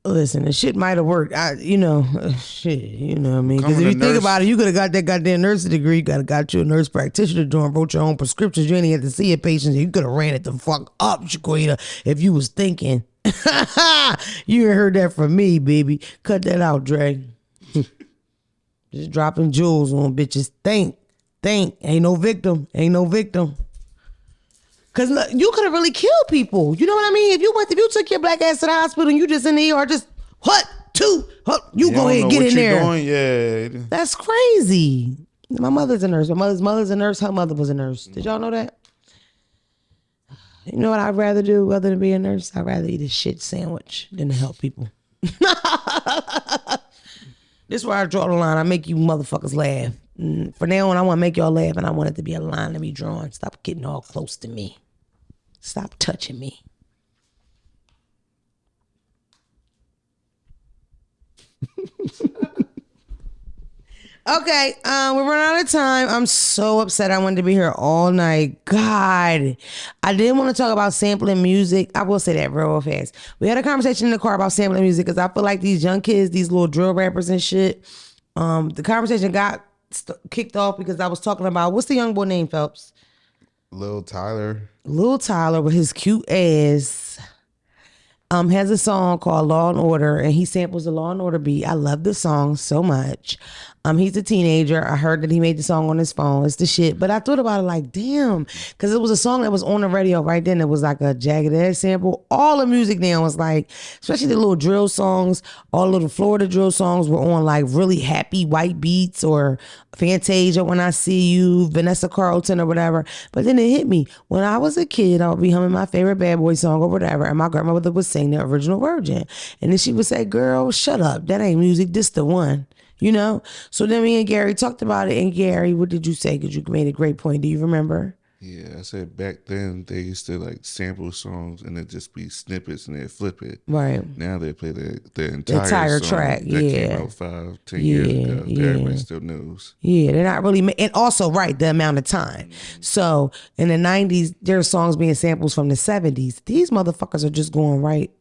Listen, the shit might have worked. Shit, you know what I mean? Because Becoming if a you think nurse- about it, you could have got that goddamn nursing degree. You could have got you a nurse practitioner doing, wrote your own prescriptions. You ain't even had to see your patients. You could have ran it the fuck up, Shaquita, if you was thinking. You ain't heard that from me, baby. Cut that out, Dre. Just dropping jewels on bitches. Think. Ain't no victim. Cause look, you could have really killed people. You know what I mean? If you took your black ass to the hospital and you just in the ER, just you You go don't ahead know and get what in you're there. doing. Yeah. That's crazy. My mother's a nurse. My mother's a nurse. Her mother was a nurse. Did y'all know that? You know what I'd rather do other than be a nurse? I'd rather eat a shit sandwich than to help people. This is where I draw the line. I make you motherfuckers laugh. For now on, I want to make y'all laugh, and I want it to be a line to be drawn. Stop getting all close to me. Stop touching me. Okay, we're running out of time. I'm so upset. I wanted to be here all night. God, I didn't want to talk about sampling music. I will say that real fast. We had a conversation in the car about sampling music because I feel like these young kids, these little drill rappers and shit. The conversation got kicked off because I was talking about what's the young boy name, Phelps? Lil Tyler. Lil Tyler with his cute ass. Has a song called Law and Order, and he samples the Law and Order beat. I love the song so much. He's a teenager. I heard that he made the song on his phone. It's the shit. But I thought about it like, damn, because it was a song that was on the radio right then. It was like a Jagged Edge sample. All the music now was like, especially the little drill songs, all the little Florida drill songs were on like really happy white beats or Fantasia, When I See You, Vanessa Carlton or whatever. But then it hit me. When I was a kid, I would be humming my favorite Bad Boy song or whatever, and my grandmother would sing the original Virgin. And then she would say, girl, shut up. That ain't music. This the one. You know? So then me and Gary talked about it. And Gary, what did you say? Because you made a great point. Do you remember? Yeah, I said back then they used to like sample songs and it just be snippets and they'd flip it. Right. Now they play the entire song track, that yeah. came out 5-10 years ago. That everybody still knows. Yeah, they're not really, and also, right, the amount of time. So in the 90s, there are songs being samples from the 70s. These motherfuckers are just going right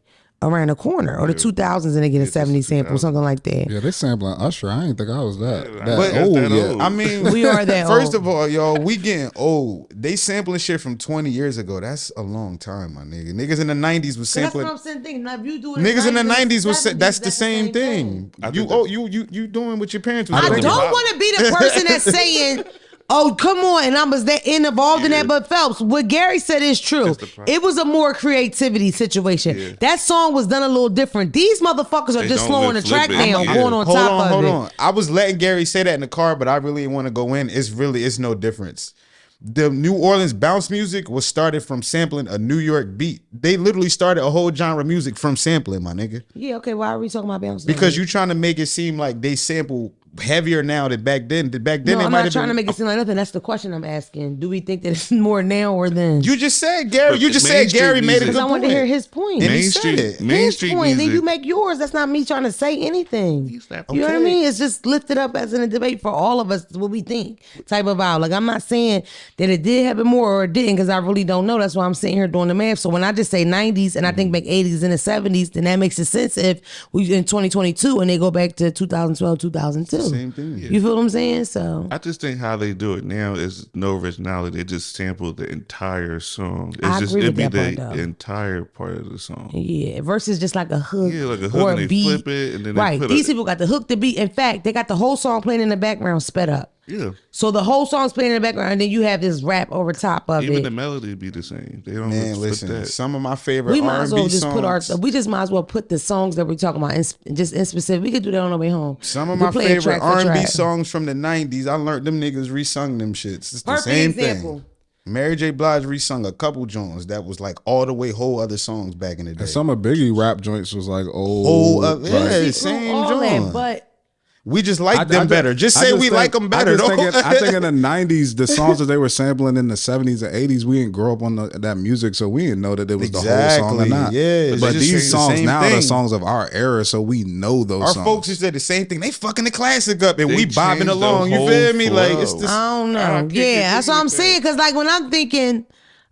around the corner, or the 2000s, and they get a 70s sample, something like that. Yeah, they sampling Usher. I didn't think I was that But old that yet. old. I mean, We are that First old. of all, y'all, we getting old. They sampling shit from 20 years ago. That's a long time, my nigga. Niggas in the 90s was That's sampling. what I'm saying. Thinking. Now, if you do it Niggas in the 90s was 70s, that's the same thing. I You think you doing what your parents was I doing. don't want to be the person that's saying, oh, come on, and I was involved in that. But Phelps, what Gary said is true. That's the problem. It was a more creativity situation. Yeah. That song was done a little different. These motherfuckers are They just don't slowing the live flip track it. down, Yeah. going on Hold top on, of hold it. on. I was letting Gary say that in the car, but I really didn't want to go in. It's no difference. The New Orleans bounce music was started from sampling a New York beat. They literally started a whole genre of music from sampling, my nigga. Yeah, okay, why are we talking about bounce? Because you trying to make it seem like they sample heavier now than back then. Back then, No, they I'm might not have trying been, to make it seem like nothing. That's the question I'm asking. Do we think that it's more now or then? You just said Gary. But You just said mainstream Gary made a music- good Because I point. wanted to hear his point. And he said Mainstream, it. mainstream His point. music. Then you make yours. That's not me trying to say anything. You know what I Okay. mean? It's just lifted up as in a debate for all of us, what we think type of vibe. Like, I'm not saying that it did happen more or it didn't, because I really don't know. That's why I'm sitting here doing the math. So when I just say 90s and I think back 80s and the 70s, then that makes it sense if we in 2022 and they go back to 2012, 2002. Same thing. You feel what I'm saying? So I just think how they do it now is no originality. They just sample the entire song. It's I just agree it'd with be that the part, though. entire part of the song. yeah, versus just like a hook, Yeah, like a hook or and a they beat. flip it and then they right, put these a- people got the hook, the beat. In fact, they got the whole song playing in the background sped up. Yeah. So the whole song's playing in the background, and then you have this rap over top of Even it. the melody be the same. They don't Man, flip listen, that. some of my favorite We might as well R&B just put our. songs. We just might as well put the songs that we're talking about just in specific. We could do that on the way home. Some of We'll my play it favorite track for R&B track. songs from the 90s, I learned them niggas resung them shits. It's the Perfect same example. thing. Mary J. Blige resung a couple joints that was like all the way whole other songs back in the day. And some of Biggie rap joints was like old. Yeah, like- same all that, joint. but We just like them better. Just I say just we think- like them better, I though. think in the 90s, the songs that they were sampling in the 70s and 80s, we didn't grow up on that music, so we didn't know that it was the whole song or Exactly, not. yeah. But They just these saying the songs same now are thing. songs of our era, so we know those Our songs. folks just said the same thing. They fucking the classic up and They we bobbing changed the along. You whole feel me? Like flow. it's this. I don't know. I can't Yeah, get that's what with I'm that. saying. Because like when I'm thinking,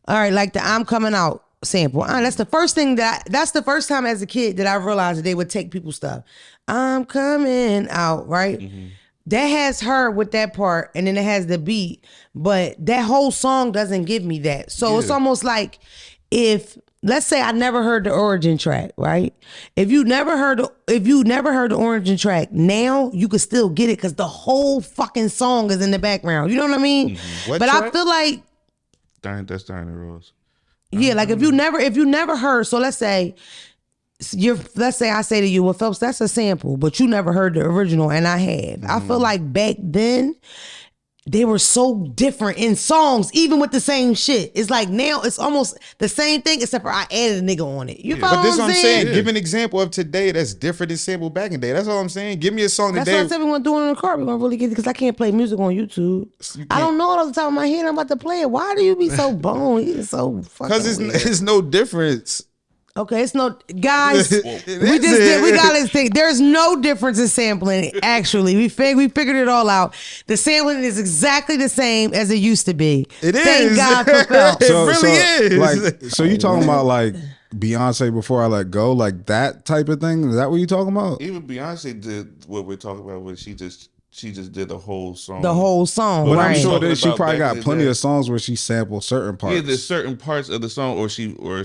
all right, like the "I'm Coming Out" sample, that's the first thing that's the first time as a kid that I realized that they would take people's stuff. I'm coming out, right? Mm-hmm. That has her with that part, and then it has the beat, but that whole song doesn't give me that. So it's almost like if, let's say I never heard the origin track, right? If you never heard the origin track, now you could still get it because the whole fucking song is in the background. You know what I mean? What But I track? feel like, That's Diana Rose. yeah, like if you never heard, so let's say I say to you, well, Phelps, that's a sample, but you never heard the original, and I have. I feel like back then they were so different in songs, even with the same shit. It's like now it's almost the same thing, except for I added a nigga on it. You follow But this is what I'm saying. Yeah. Give an example of today that's different than sample back in the day. That's all I'm saying. Give me a song That's today. what I said we want to do it in the car. We want to really get it because I can't play music on YouTube. I don't know it off the top of my head. I'm about to play it. Why do you be so bone? It's so fucking Because weird. it's no difference. Okay, it's no guys. It we is. got this thing. There's no difference in sampling. Actually, we figured it all out. The sampling is exactly the same as it used to be. It Thank is. God for Phelps. It really is. Like, so you talking about like Beyonce Before I Let Go, like that type of thing? Is that what you talking about? Even Beyonce did what we're talking about when she just did the whole song. The whole song, But right? I'm sure Talking that she about probably back got in the plenty day. of songs where she sampled certain parts. Yeah, there's certain parts of the song, or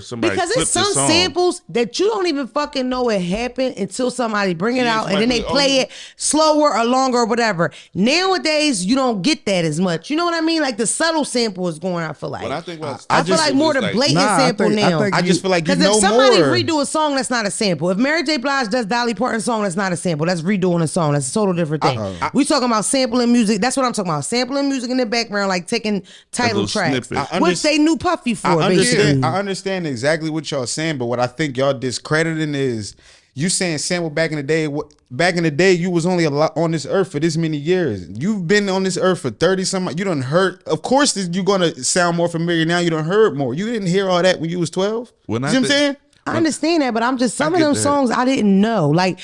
somebody Because flipped it's some the song. samples that you don't even fucking know it happened until somebody bring it Yeah, out and then they somebody- play it slower or longer or whatever. Nowadays, you don't get that as much. You know what I mean? Like the subtle sample is going, I feel like. When I think about I feel like more the blatant Nah, I sample think- now. I I just feel like you Because know if somebody more. redo a song, that's not a sample. If Mary J. Blige does Dolly Parton's song, that's not a sample. That's redoing a song. That's a total different thing. We talking about sampling music. That's what I'm talking about. Sampling music in the background, like taking title little tracks, snippet. which they knew Puffy for. I basically. understand. I understand exactly what y'all saying, but what I think y'all discrediting is you saying sample back in the day. Back in the day, you was only on this earth for this many years. You've been on this earth for 30 some. You done heard. Of course, you're gonna sound more familiar now. You done heard more. You didn't hear all that when you was 12. When You I see what I'm think- saying? I understand that, but I'm just some of get them that. songs I didn't know. Like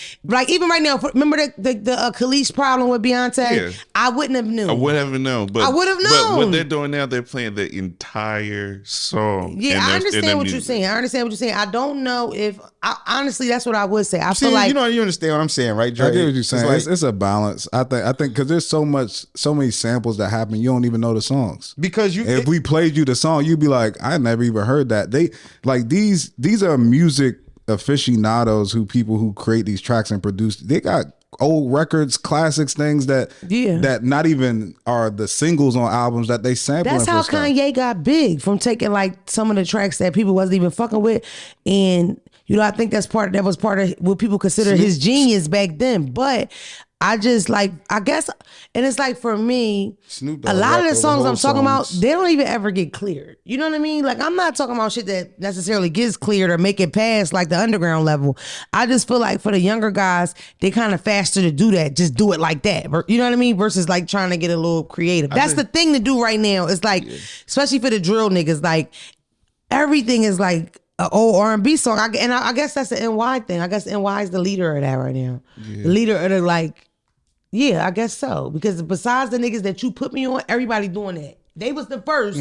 even right now, remember the Khalees problem with Beyonce? Yeah. I wouldn't have known. I would have known, but I would have But known. what they're doing now, they're playing the entire song. Yeah, in I their understand what you're music. saying. I understand what you're saying. I don't know if honestly that's what I would say. I See, feel like you understand what I'm saying, right, Dre? I get what you're saying. It's like- It's a balance. I think because there's so many samples that happen, you don't even know the songs. because you. If we played you the song, you'd be like, I never even heard that. They like these are music aficionados people who create these tracks and produce. They got old records, classics, things that not even are the singles on albums that they sample. that's how Kanye got big from taking like some of the tracks that people wasn't even fucking with, and I think that was part of what people consider his genius back then. But I just like, I guess, and it's like for me, Snoop Dogg a lot of rapped the over songs whole I'm talking about, songs. they don't even ever get cleared. You know what I mean? Like, I'm not talking about shit that necessarily gets cleared or make it past like the underground level. I just feel like for the younger guys, they kind of faster to do that. Just do it like that. You know what I mean? Versus like trying to get a little creative. That's the thing to do right now. It's like, especially for the drill niggas, like everything is like an old R&B song. I guess that's the NY thing. I guess NY is the leader of that right now. The leader of the like, yeah, I guess so. Because besides the niggas that you put me on, everybody doing that. They was the first,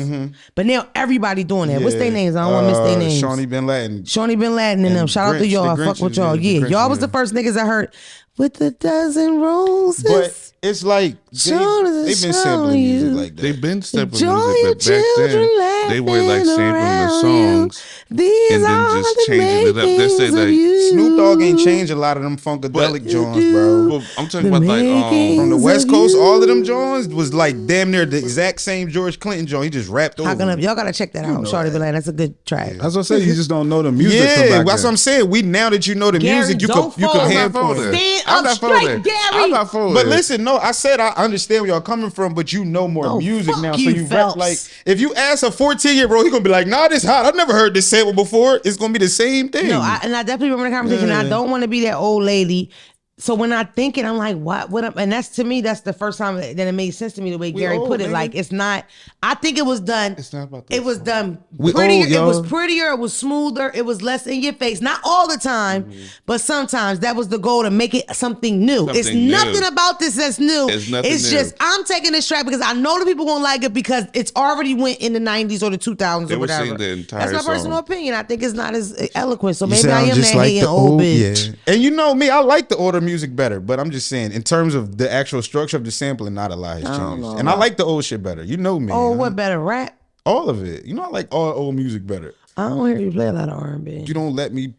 but now everybody doing that. What's their names? I don't want to miss their names. Shawnee Bin Laden. Shawnee Bin Laden and them. Shout out to Grinch, y'all. the Fuck with Grinches, y'all. the Yeah, Grinches, y'all was the first niggas I heard with a dozen roses. But it's like they've been sampling music like that. They've been sampling Enjoy music, your but back then children they were like laughing sampling the around songs These and then are just the changing it up. They say makings of like you. Snoop Dogg ain't changed a lot of them funkadelic joints, bro. well, I'm talking about like From the makings West of Coast, you. all of them joints was like damn near the exact same George Clinton joint. He just rapped over. Y'all gotta check that out. Shorty Belair, that's a good track. That's what I say. You just don't know the music. from Yeah, back that's then. what I'm saying. We now that you know the Gary, music, you don't could fall. hand for point. that. Stand I'm up not for straight, that. Gary. I'm not for But that. listen, no, I said I understand where y'all coming from, but you know more Oh, music fuck now. So you, you rap Phelps. like if you ask a 14-year-old, he gonna be like, nah, this hot. I've never heard this sample before. It's gonna be the same thing. No, I definitely remember the conversation. I don't want to be that old lady. So when I think it, I'm like, what? And that's to me, that's the first time that it made sense to me the way Gary old, put it. nigga. Like it's not. I think it was done. It's not about It was done We prettier. old, It was yo. prettier. It was smoother. It was less in your face. Not all the time, but sometimes that was the goal to make it something new. It's Something new. nothing about this that's new. It's nothing It's new. just I'm taking this track because I know the people gonna like it because it's already went in the 90s or the 2000s They or were whatever. saying the entire That's my personal song. opinion. I think it's not as eloquent. So You maybe I sound am just that like hating the old bitch. Yeah. And you know me, I like the older music better, but I'm just saying, in terms of the actual structure of the sampling, not a lot has don't changed. know And I about- like the old shit better. You know me. Oh, huh? what better rap? All of it. You know, I like all old music better. I don't hear you play a lot of R&B. You don't let me.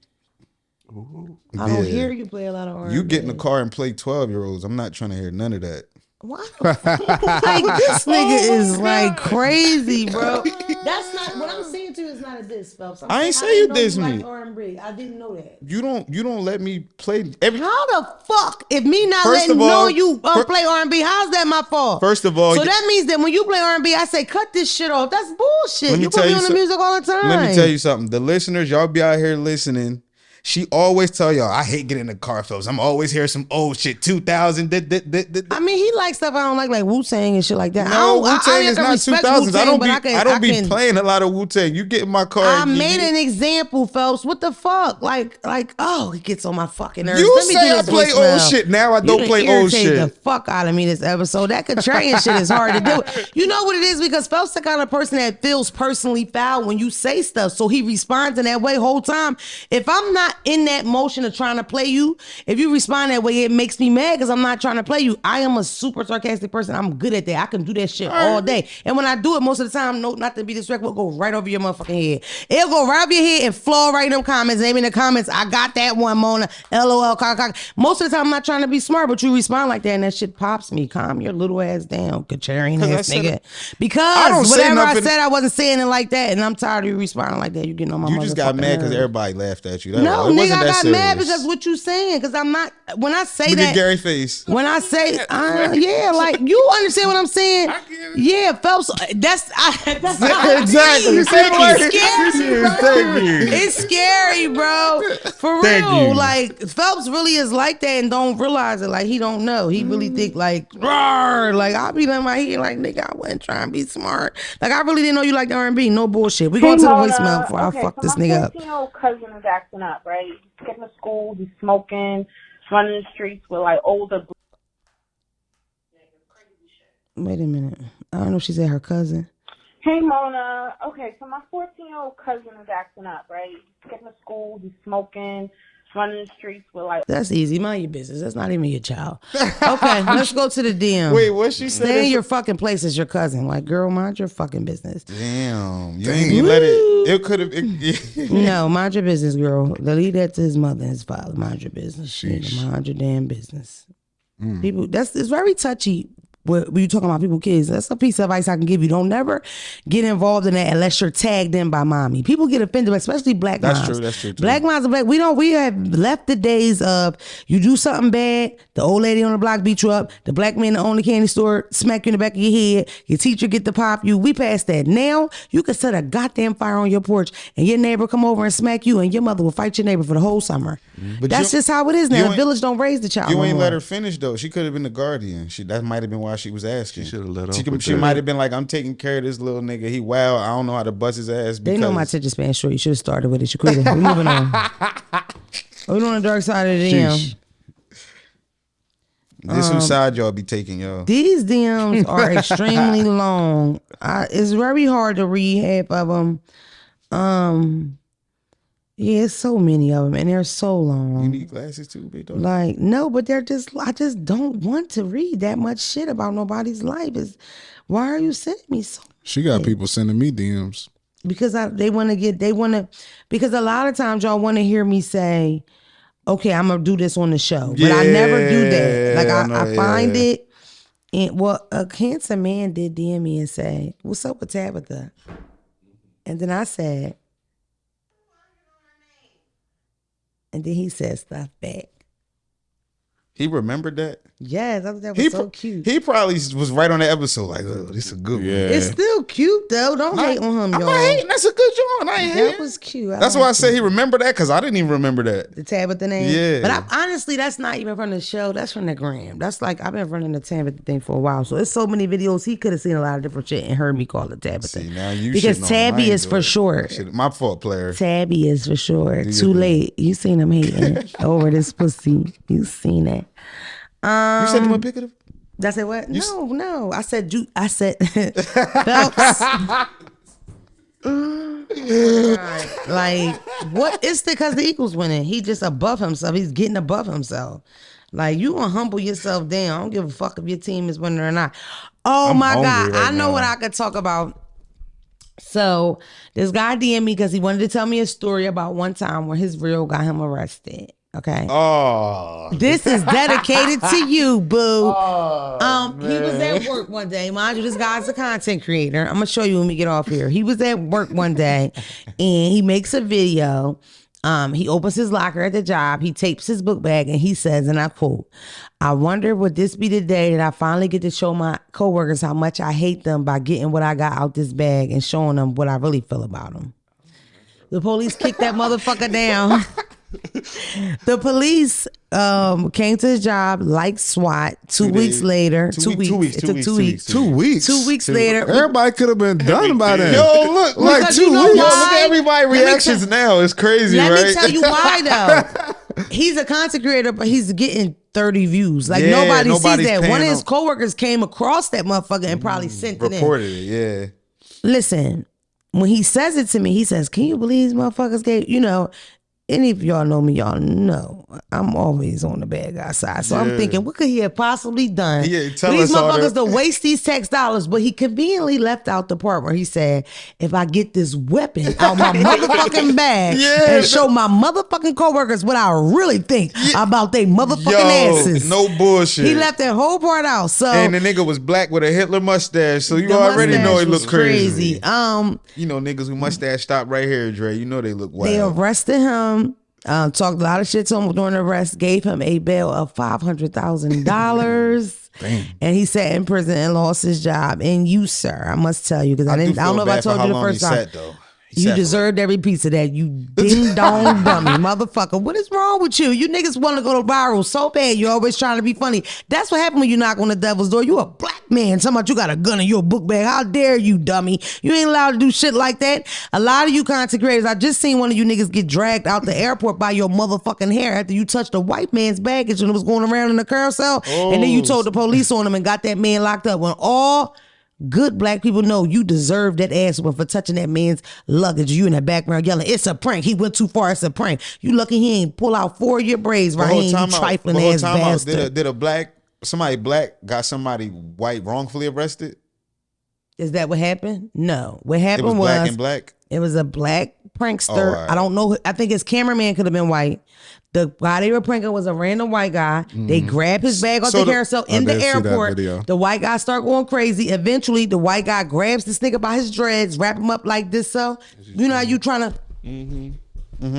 I don't Yeah. hear you play a lot of R&B. You get in the car and play 12-year-olds. I'm not trying to hear none of that. Why? Like this nigga is like crazy, bro. That's not what I'm saying to you. Is not a diss, Phelps. I ain't saying say you didn't know diss like me. R&B. I didn't know that. You don't let me play every. How the fuck? If me not First letting of all, know you play R&B, how's that my fault? First of all, so that means that when you play R&B, I say cut this shit off. That's bullshit. Let me You tell put me you on the some- music all the time. Let me tell you something. The listeners, y'all be out here listening. She always tell y'all, I hate getting in the car, Phelps. I'm always hearing some old shit, 2000. I mean, he likes stuff I don't like Wu-Tang and shit like that. No, Wu-Tang is can not respect 2000s. Wu-Tang, I don't be playing a lot of Wu-Tang. You get in my car. I and made an example, Phelps. What the fuck? Like, oh, he gets on my fucking nerves. You Let me say do I this play voicemail. old shit. Now I You don't done play old irritated shit. the fuck out of me this episode. That contrarian shit is hard to deal with. You know what it is? Because Phelps the kind of person that feels personally foul when you say stuff. So he responds in that way whole time. If I'm not in that motion of trying to play you, if you respond that way, it makes me mad because I'm not trying to play you. I am a super sarcastic person. I'm good at that. I can do that shit all day. And when I do it, most of the time, no, not to be disrespectful, it'll go right over your motherfucking head. It'll go right over your head and flow right in them comments. Maybe in the comments, I got that one, Mona. LOL, cock. Most of the time, I'm not trying to be smart, but you respond like that and that shit pops me. Calm your little ass down, contrarian 'Cause I ass said nigga. I Because don't say whatever I nothing- said, I wasn't saying it like that. And I'm tired of you responding like that. You getting on my You just got motherfucking mad because nerves. everybody laughed at you. That's No, all. It nigga, wasn't I that got serious. mad because what you saying. Because I'm not, when I say Look that. at Gary face. When I say, yeah, like you understand what I'm saying? Yeah, Phelps. That's not Exactly. me. Thank you. It's scary, bro. Thank you. It's scary, bro. For Thank real. you. Like Phelps really is like that and don't realize it. Like he don't know. He really think like, rawr. Like I'll be in my head like, nigga, I wasn't trying to be smart. Like I really didn't know you like the R&B. No bullshit. We going to the voicemail before I fuck this nigga up. My 14-year-old cousin is acting up, right? He's getting to school, he's smoking, running the streets with like older. Wait a minute. I don't know if she said her cousin. Hey Mona, okay, so my 14-year-old cousin is acting up, right? He's getting to school, he's smoking, running the streets with like. That's easy. Mind your business. That's not even your child. Okay, let's go to the DM. Wait, what she said? Stay in your fucking place as your cousin. Like, girl, mind your fucking business. Damn. You ain't let it. It could have. No, mind your business, girl. Leave that to his mother and his father. Mind your business. Nigga, mind your damn business. People, it's very touchy when you talking about people, kids, that's a piece of advice I can give you. Don't never get involved in that unless you're tagged in by mommy. People get offended, especially black moms. That's true too. Black moms are black. We have left the days of you do something bad, the old lady on the block beat you up, the black man that own the candy store smack you in the back of your head, your teacher get to pop you. We past that. Now you can set a goddamn fire on your porch and your neighbor come over and smack you and your mother will fight your neighbor for the whole summer. But that's just how it is now. The village don't raise the child. You no ain't more. let her finish though. She could have been the guardian. That might have been why she was asking. She should have let off. She might have been like, I'm taking care of this little nigga. He wild. I don't know how to bust his ass. They know my attention span short. You should have started with it. Shaquita. We're moving on. We're on the dark side of the DM. This whose side y'all be taking, y'all. These DMs are extremely long. It's very hard to read half of them. Yeah, it's so many of them, and they're so long. You need glasses too, big dog? Like, no, but I just don't want to read that much shit about nobody's life. Why are you sending me so much? She got people sending me DMs. Because because a lot of times y'all want to hear me say, okay, I'm going to do this on the show. But I never do that. Like, I find it. And a handsome man did DM me and say, what's up with Tabitha? And then I said, and then he said stuff back. He remembered that? Yes, I thought that was so cute. He probably was right on the episode like, oh, this is a good one. It's still cute, though. Don't hate on him, I'm y'all. not hating. That's a good joint. I ain't hating. That was cute. That's why I said he remembered that, because I didn't even remember that. The Tabitha name? Yeah. But honestly, that's not even from the show. That's from the gram. That's like, I've been running the Tabitha thing for a while. So there's so many videos. He could have seen a lot of different shit and heard me call it Tabitha. See, now you because Tabby is for short. My fault, player. Tabby is for short. Too late. You seen him hating over this pussy. You seen that. You said you want to pick it up? Did I say what? No. I said Phelps. Like, what? It's because the Eagles winning. He just above himself. He's getting above himself. Like, you gonna humble yourself down. I don't give a fuck if your team is winning or not. Oh my God. I know what I could talk about. So this guy DM'd me because he wanted to tell me a story about one time where his reel got him arrested. Okay. Oh. This is dedicated to you, boo. He was at work one day. Mind you, this guy's a content creator. I'm gonna show you when we get off here. He was at work one day and he makes a video. He opens his locker at the job. He tapes his book bag and he says, and I quote, "I wonder would this be the day that I finally get to show my coworkers how much I hate them by getting what I got out this bag and showing them what I really feel about them." The police kicked that motherfucker down. The police came to his job like SWAT. 2 weeks later. 2 weeks. It took 2 weeks. 2 weeks. 2 weeks later. Everybody could have been done by then. Yo, look, like 2 you know weeks. Yo, why? look at everybody's reactions now. It's crazy, Let right? me tell you why though. He's a content creator, but he's getting 30 views. Like, Yeah, nobody sees nobody's that. paying One of his him. coworkers came across that motherfucker and probably sent it in. Reported it, yeah. Listen, when he says it to me, he says, "Can you believe these motherfuckers gave," any of y'all know me, y'all know I'm always on the bad guy side. So I'm thinking, what could he have possibly done Yeah, tell for these us all motherfuckers that. to waste these tax dollars? But he conveniently left out the part where he said, if I get this weapon out my motherfucking bag and show my motherfucking coworkers what I really think about they motherfucking asses. No bullshit. He left that whole part out. So And the nigga was black with a Hitler mustache, so you the already know mustache he was looked crazy. crazy. You know niggas who mustache stop right here, Dre. You know they look wild. They arrested him. Talked a lot of shit to him during the arrest. Gave him a bail of $500,000, and he sat in prison and lost his job. And you, sir, I must tell you, because I don't know if I told you the first time. You deserved every piece of that, you ding dong dummy motherfucker. What is wrong with you? You niggas want to go to viral so bad. You're always trying to be funny. That's what happened when you knock on the devil's door. You a black man. Talking about you got a gun in your book bag. How dare you, dummy? You ain't allowed to do shit like that. A lot of you content creators, I just seen one of you niggas get dragged out the airport by your motherfucking hair after you touched a white man's baggage and it was going around in the carousel. And then you told the police on him and got that man locked up. When all good black people know you deserve that ass for touching that man's luggage. You in the background yelling, "It's a prank. He went too far. It's a prank." You lucky he ain't pull out 4 of your braids right here, you trifling ass bastard. Did somebody black got somebody white wrongfully arrested? Is that what happened? No. What happened It was black and black. it was a black prankster. alright. I don't know. I think his cameraman could have been white. The guy they were pranking was a random white guy. They grabbed his bag off So the the- carousel I in the did see that airport. video. The white guy start going crazy. Eventually, the white guy grabs this nigga by his dreads, wrap him up like this. So you know how you trying to.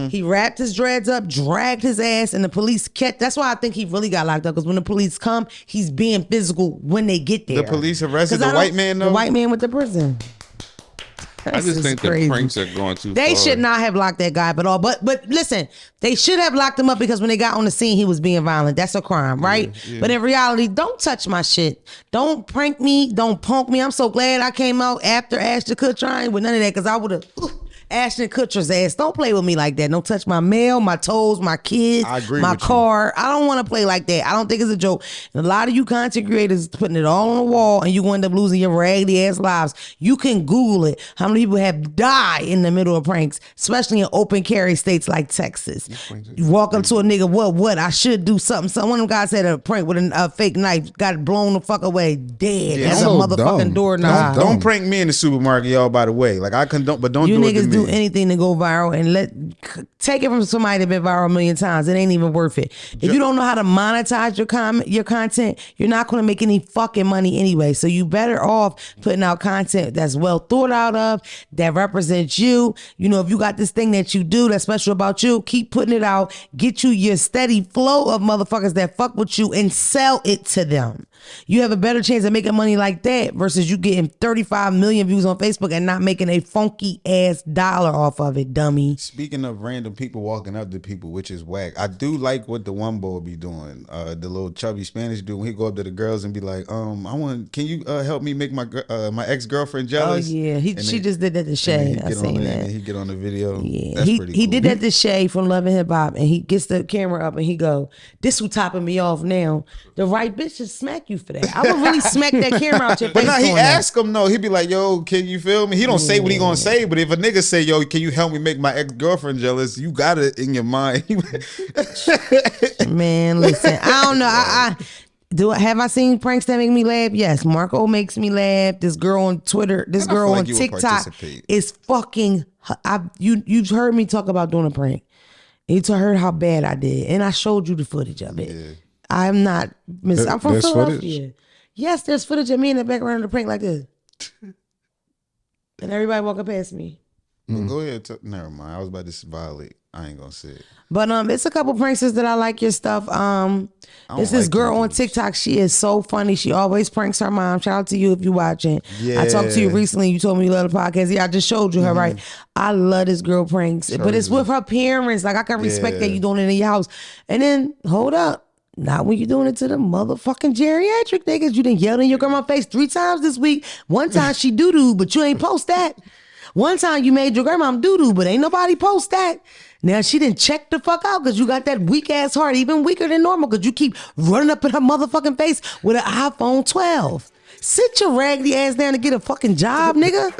He wrapped his dreads up, dragged his ass, and the police kept. That's why I think he really got locked up. Because when the police come, he's being physical when they get there. The police arrested 'Cause the white man, The though? white man with the prison. I just think the pranks are going too far. They should not have locked that guy up at all. But listen, they should have locked him up because when they got on the scene, he was being violent. That's a crime, right? But in reality, don't touch my shit. Don't prank me. Don't punk me. I'm so glad I came out after Ashton Kutcher. I ain't with none of that because I would have Ashton Kutcher's ass. Don't play with me like that. Don't touch my mail, my toes, my kids, I agree my with you. car. I don't want to play like that. I don't think it's a joke. And a lot of you content creators putting it all on the wall and you going to end up losing your raggedy ass lives. You can Google it. How many people have died in the middle of pranks, especially in open carry states like Texas. You walk up to a nigga, what? I should do something. One of them guys had a prank with a fake knife, got blown the fuck away, dead Yeah, as a so motherfucking dumb. doorknob. Don't prank me in the supermarket, y'all, by the way. Like, I condone, but don't You do it to niggas me. do anything to go viral and take it from somebody that been viral a million times. It ain't even worth it. If you don't know how to monetize your content, you're not going to make any fucking money anyway. So you better off putting out content that's well thought out of, that represents you. You know, if you got this thing that you do that's special about you, keep putting it out. Get you your steady flow of motherfuckers that fuck with you and sell it to them. You have a better chance of making money like that versus you getting 35 million views on Facebook and not making a funky ass dollar off of it, dummy. Speaking of random people walking up to people, which is whack, I do like what the one boy be doing. The little chubby Spanish dude, when he go up to the girls and be like, can you help me make my ex-girlfriend jealous? Oh yeah, And she then- just did that to Shay. I seen And that. he get on the video. Yeah, That's he pretty he cool. did that to Shay from Love and Hip Hop, and he gets the camera up and he go, "This who topping me off now." The right bitch should smack you for that. I would really smack that camera out your But face. now he doing that. ask him though. He be like, "Yo, can you feel me?" He don't say what he gonna say, but if a nigga say, "Yo, can you help me make my ex-girlfriend jealous?" You got it in your mind. Man, listen, I don't know. Have I seen pranks that make me laugh? Yes, Marco makes me laugh. This girl on Twitter, this And I girl feel on like you would TikTok participate. is fucking. You've heard me talk about doing a prank. You heard how bad I did, and I showed you the footage of it. Yeah. I'm not. I'm from There's Philadelphia. footage? Yes, there's footage of me in the background of the prank like this, and everybody walking past me. Well, go ahead. Never mind. I was about to violate. I ain't gonna say it. But it's a couple pranksters that I like your stuff. It's this like girl them on dudes. TikTok. She is so funny. She always pranks her mom. Shout out to you if you watching. I talked to you Yeah. recently. You told me you love the podcast. Yeah, I just showed you her, right? I love this girl pranks. But it's with her parents. Like I can respect that Yeah. you doing it in your house. And then hold up. Not when you're doing it to the motherfucking geriatric niggas. You done yelled in your grandma's face 3 times this week. One time she doo-doo, but you ain't post that. One time you made your grandma doo-doo, but ain't nobody post that. Now she didn't check the fuck out because you got that weak ass heart, even weaker than normal because you keep running up in her motherfucking face with an iPhone 12. Sit your raggedy ass down and get a fucking job, nigga.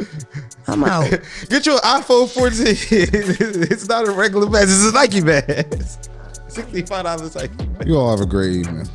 I'm out. Get your iPhone 14. It's not a regular mask. It's a Nike mask. $65 Nike. You all have a great evening.